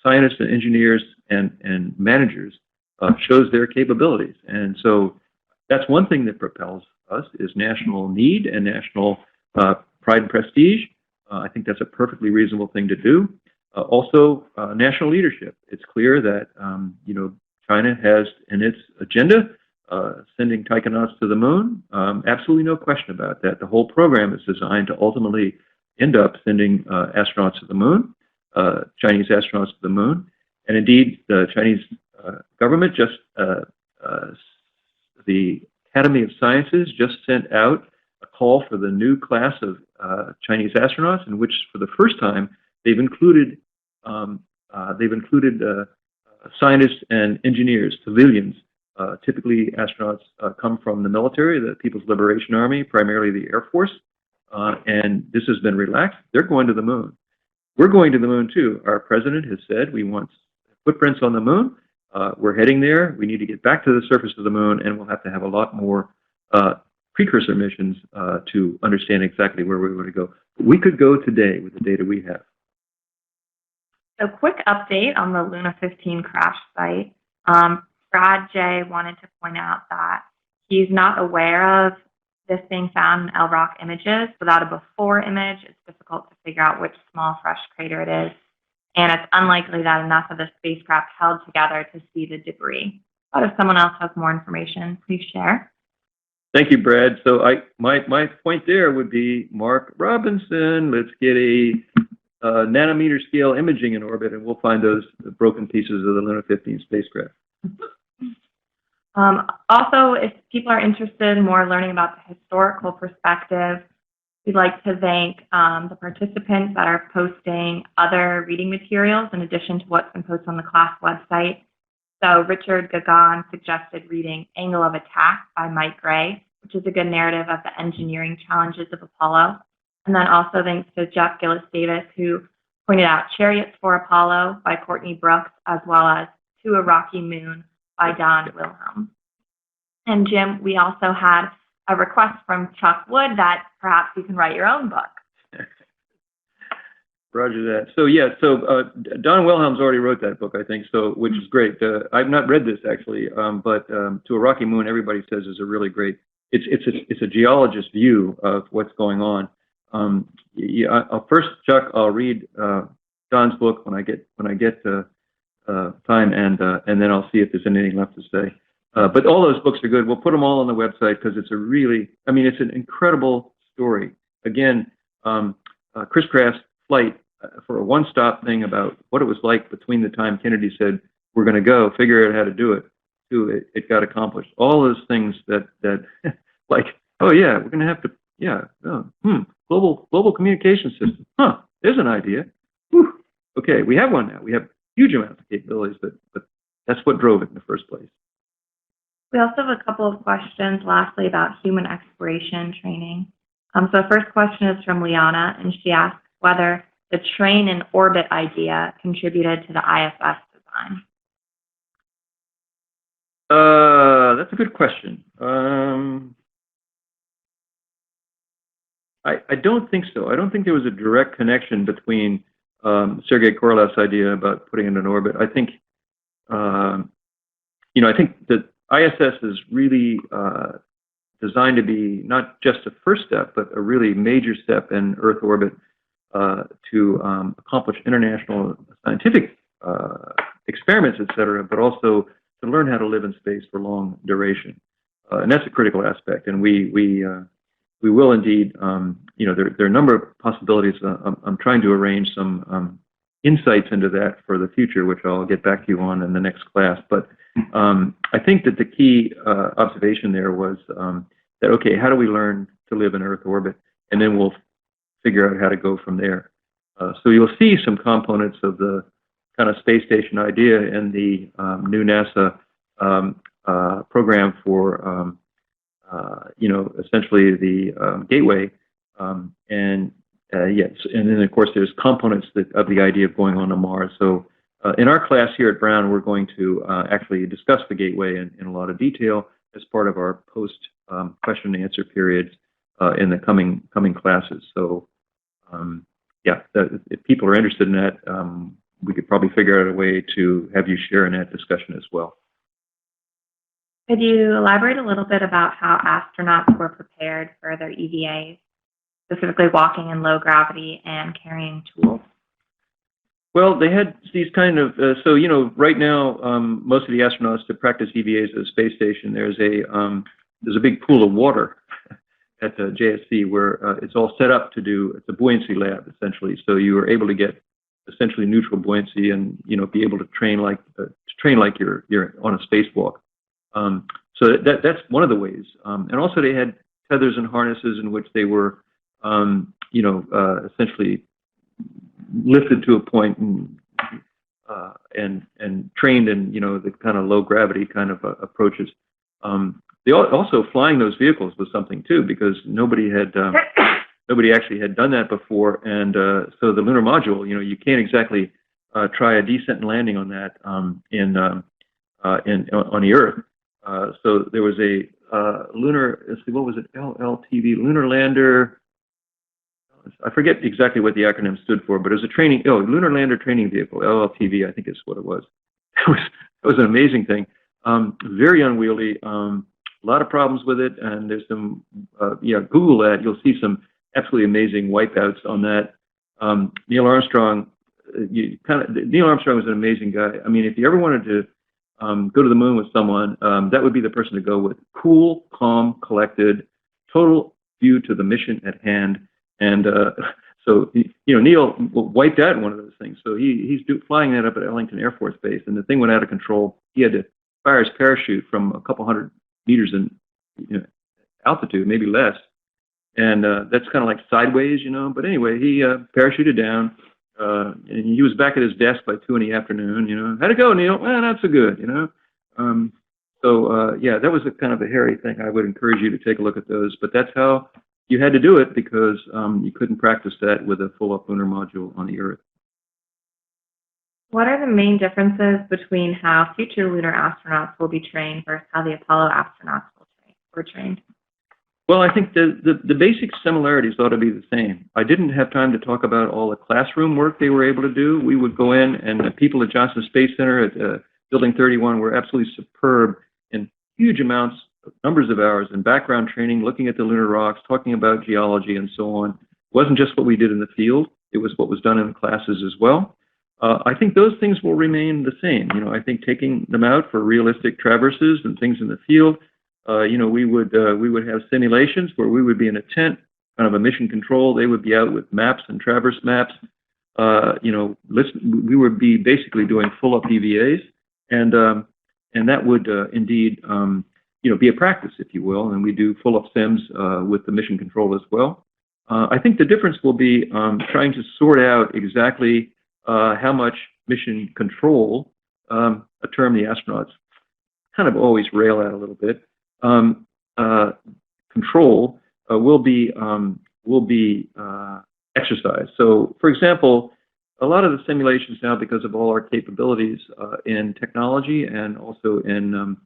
scientists and engineers and managers, shows their capabilities. And so that's one thing that propels us, is national need and national pride and prestige. I think that's a perfectly reasonable thing to do. Also, national leadership. It's clear that, you know, China has in its agenda sending taikonauts to the moon. Absolutely no question about that. The whole program is designed to ultimately end up sending astronauts to the moon, Chinese astronauts to the moon. And indeed, the Chinese government just, the Academy of Sciences just sent out a call for the new class of Chinese astronauts, in which, for the first time, they've included scientists and engineers, civilians. Typically, astronauts come from the military, the People's Liberation Army, primarily the Air Force, and this has been relaxed. They're going to the moon. We're going to the moon too. Our president has said we want footprints on the moon. We're heading there. We need to get back to the surface of the moon, and we'll have to have a lot more precursor missions to understand exactly where we're going to go. But we could go today with the data we have. So, quick update on the Luna 15 crash site. Brad J. wanted to point out that he's not aware of this being found in LROC images. Without a before image, it's difficult to figure out which small fresh crater it is, and it's unlikely that enough of the spacecraft held together to see the debris. But if someone else has more information, please share. Thank you, Brad. So my point there would be Mark Robinson. Let's get a nanometer scale imaging in orbit, and we'll find those broken pieces of the Luna 15 spacecraft. Also, if people are interested in more learning about the historical perspective, we'd like to thank the participants that are posting other reading materials in addition to what's been posted on the class website. So Richard Gagan suggested reading Angle of Attack by Mike Gray, which is a good narrative of the engineering challenges of Apollo. And then also thanks to Jeff Gillis-Davis, who pointed out Chariots for Apollo by Courtney Brooks, as well as To a Rocky Moon by Don Wilhelm. And Jim, we also had a request from Chuck Wood that perhaps you can write your own book. Roger that. So yeah, Don Wilhelm's already wrote that book, I think, so, which is great. I've not read this actually, but To a Rocky Moon, everybody says is a really great. It's a geologist's view of what's going on. First, Chuck, I'll read Don's book when I get time, and then I'll see if there's anything left to say. But all those books are good. We'll put them all on the website because it's a really, I mean, it's an incredible story. Again, Chris Kraft's flight for a one-stop thing about what it was like between the time Kennedy said, we're going to go, figure out how to do it, to it got accomplished. All those things that like, oh yeah, we're going to have to, yeah, global communication system. Huh, there's an idea. Whew. Okay, we have one now. We have huge amounts of capabilities, but that's what drove it in the first place. We also have a couple of questions, lastly, about human exploration training. So the first question is from Liana, and she asks whether the train in orbit idea contributed to the ISS design. That's a good question. I don't think so. I don't think there was a direct connection between Sergei Korolev's idea about putting it in orbit. I think, I think that ISS is really designed to be not just a first step, but a really major step in Earth orbit to accomplish international scientific experiments, et cetera, but also to learn how to live in space for long duration. And that's a critical aspect. And we will indeed, there are a number of possibilities. I'm trying to arrange some insights into that for the future, which I'll get back to you on in the next class. But I think that the key observation there was that, okay, how do we learn to live in Earth orbit? And then we'll figure out how to go from there. So you'll see some components of the kind of space station idea in the new NASA program for, essentially the Gateway. Yes, and then of course there's components of the idea of going on to Mars. So in our class here at Brown, we're going to actually discuss the Gateway in a lot of detail as part of our post question and answer periods in the coming classes. So if people are interested in that, we could probably figure out a way to have you share in that discussion as well. Could you elaborate a little bit about how astronauts were prepared for their EVAs? specifically walking in low gravity and carrying tools? Well, they had these kind of, so, you know, right now, most of the astronauts to practice EVAs at the space station, there's a big pool of water at the JSC where it's all set up to do, it's a buoyancy lab, essentially. So you are able to get essentially neutral buoyancy and, you know, be able to train like you're on a spacewalk. So that's one of the ways. And also they had tethers and harnesses in which they were, you know, essentially lifted to a point and trained in, you know, the kind of low gravity kind of approaches. They also flying those vehicles was something too, because nobody actually had done that before, and so the lunar module, you know, you can't exactly try a descent and landing on that on the Earth. So there was a lunar, let's see, what was it? LLTV, Lunar Lander. I forget exactly what the acronym stood for, but it was a training, Lunar Lander Training Vehicle, LLTV, I think is what it was. It was an amazing thing. Very unwieldy, a lot of problems with it, and there's some, Google that, you'll see some absolutely amazing wipeouts on that. Neil Armstrong, Neil Armstrong was an amazing guy. I mean, if you ever wanted to go to the moon with someone, that would be the person to go with. Cool, calm, collected, total view to the mission at hand. And so, you know, Neil wiped out one of those things. So he's flying that up at Ellington Air Force Base, and the thing went out of control. He had to fire his parachute from a couple hundred meters in, you know, altitude, maybe less. And that's kind of like sideways, you know. But anyway, he parachuted down, and he was back at his desk by 2 in the afternoon. You know, how'd it go, Neil? Well, not so good, you know. Yeah, that was a kind of a hairy thing. I would encourage you to take a look at those. But that's how you had to do it, because you couldn't practice that with a full-up lunar module on the Earth. What are the main differences between how future lunar astronauts will be trained versus how the Apollo astronauts were trained? Well, I think the basic similarities ought to be the same. I didn't have time to talk about all the classroom work they were able to do. We would go in, and the people at Johnson Space Center at Building 31 were absolutely superb in huge amounts, numbers of hours in background training, looking at the lunar rocks, talking about geology and so on. It wasn't just what we did in the field, it was what was done in the classes as well. I think those things will remain the same. You know, I think taking them out for realistic traverses and things in the field, you know, we would have simulations where we would be in a tent, kind of a mission control. They would be out with maps and traverse maps. You know, we would be basically doing full-up EVAs, and that would indeed, you know, be a practice, if you will. And we do full-up sims with the mission control as well. I think the difference will be trying to sort out exactly how much mission control, a term the astronauts kind of always rail at a little bit, control will be exercised. So, for example, a lot of the simulations now, because of all our capabilities in technology and also in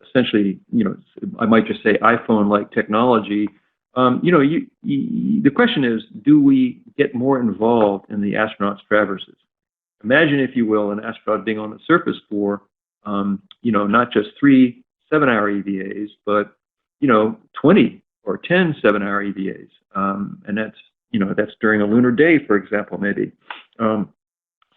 essentially, you know, I might just say iPhone-like technology, you know, the question is, do we get more involved in the astronauts' traverses? Imagine, if you will, an astronaut being on the surface for, you know, not just 3 7-hour EVAs, but, you know, 20 or 10 7-hour EVAs. And that's, you know, that's during a lunar day, for example, maybe. So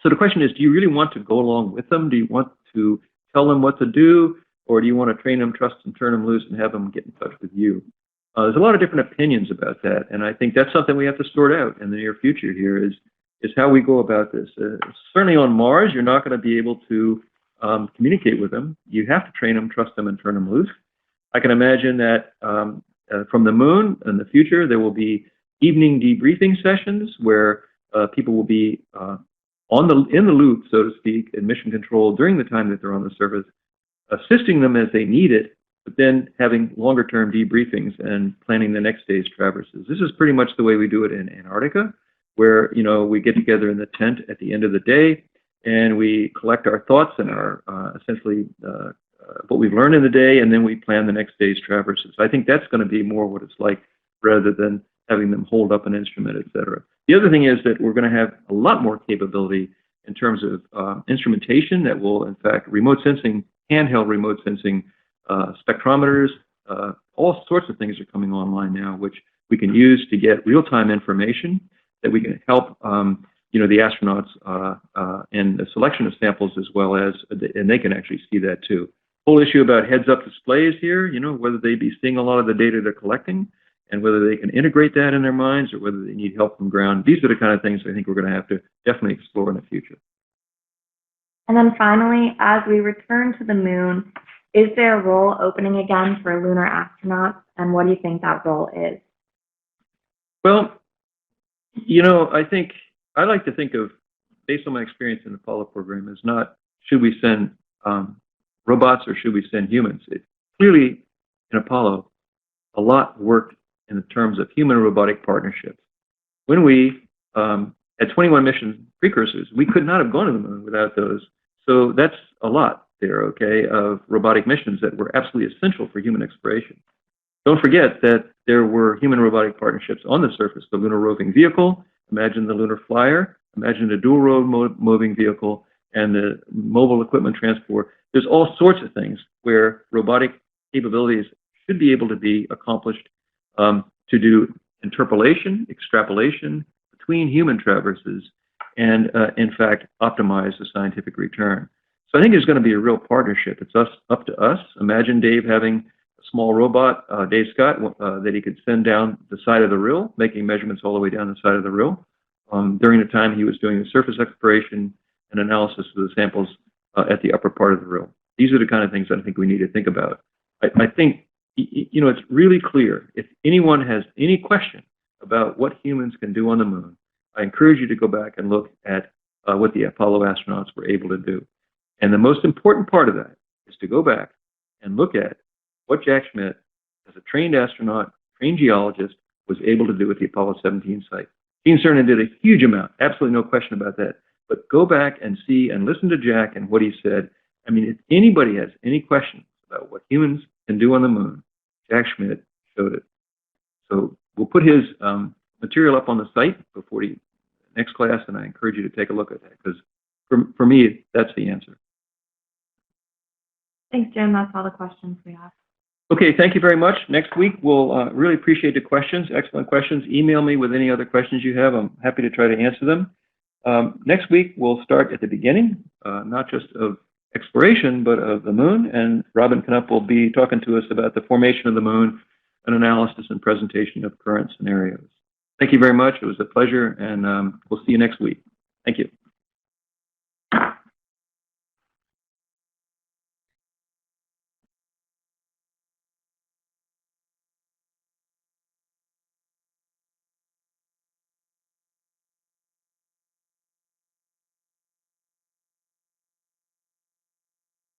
the question is, do you really want to go along with them? Do you want to tell them what to do? Or do you want to train them, trust them, turn them loose, and have them get in touch with you? There's a lot of different opinions about that. And I think that's something we have to sort out in the near future here is how we go about this. Certainly on Mars, you're not going to be able to communicate with them. You have to train them, trust them, and turn them loose. I can imagine that from the moon in the future, there will be evening debriefing sessions where people will be in the loop, so to speak, in mission control during the time that they're on the surface, assisting them as they need it, but then having longer-term debriefings and planning the next day's traverses. This is pretty much the way we do it in Antarctica, where, you know, we get together in the tent at the end of the day and we collect our thoughts and our essentially what we've learned in the day, and then we plan the next day's traverses. I think that's going to be more what it's like rather than having them hold up an instrument, etc. The other thing is that we're going to have a lot more capability in terms of instrumentation that will, in fact, remote sensing, handheld remote sensing spectrometers, all sorts of things are coming online now, which we can use to get real-time information that we can help, you know, the astronauts in the selection of samples as well as, and they can actually see that too. Whole issue about heads-up displays here, you know, whether they be seeing a lot of the data they're collecting and whether they can integrate that in their minds or whether they need help from ground. These are the kind of things I think we're going to have to definitely explore in the future. And then finally, as we return to the moon, is there a role opening again for lunar astronauts, and what do you think that role is? Well, you know, I like to think of, based on my experience in the Apollo program, as not should we send robots or should we send humans. Clearly, in Apollo, a lot worked in terms of human robotic partnerships. When we had 21 mission precursors, we could not have gone to the moon without those. So that's a lot there, okay, of robotic missions that were absolutely essential for human exploration. Don't forget that there were human robotic partnerships on the surface. The lunar roving vehicle, imagine the lunar flyer, imagine the dual road moving vehicle, and the mobile equipment transport. There's all sorts of things where robotic capabilities should be able to be accomplished to do interpolation, extrapolation between human traverses, and in fact, optimize the scientific return. So I think there's going to be a real partnership. It's up to us. Imagine Dave having a small robot, Dave Scott, that he could send down the side of the rill, making measurements all the way down the side of the rill. During the time he was doing the surface exploration and analysis of the samples at the upper part of the rill. These are the kind of things I think we need to think about. I think, you know, it's really clear. If anyone has any question about what humans can do on the moon, I encourage you to go back and look at what the Apollo astronauts were able to do. And the most important part of that is to go back and look at what Jack Schmitt, as a trained astronaut, trained geologist, was able to do at the Apollo 17 site. Gene Cernan did a huge amount, absolutely no question about that. But go back and see and listen to Jack and what he said. I mean, if anybody has any questions about what humans can do on the moon, Jack Schmitt showed it. So we'll put his material up on the site before the next class, and I encourage you to take a look at that, because for me, that's the answer. Thanks, Jim. That's all the questions we have. Okay, thank you very much. Next week, we'll really appreciate the questions, excellent questions. Email me with any other questions you have. I'm happy to try to answer them. Next week, we'll start at the beginning, not just of exploration, but of the moon. And Robin Knupp will be talking to us about the formation of the moon, an analysis and presentation of current scenarios. Thank you very much. It was a pleasure, and we'll see you next week. Thank you.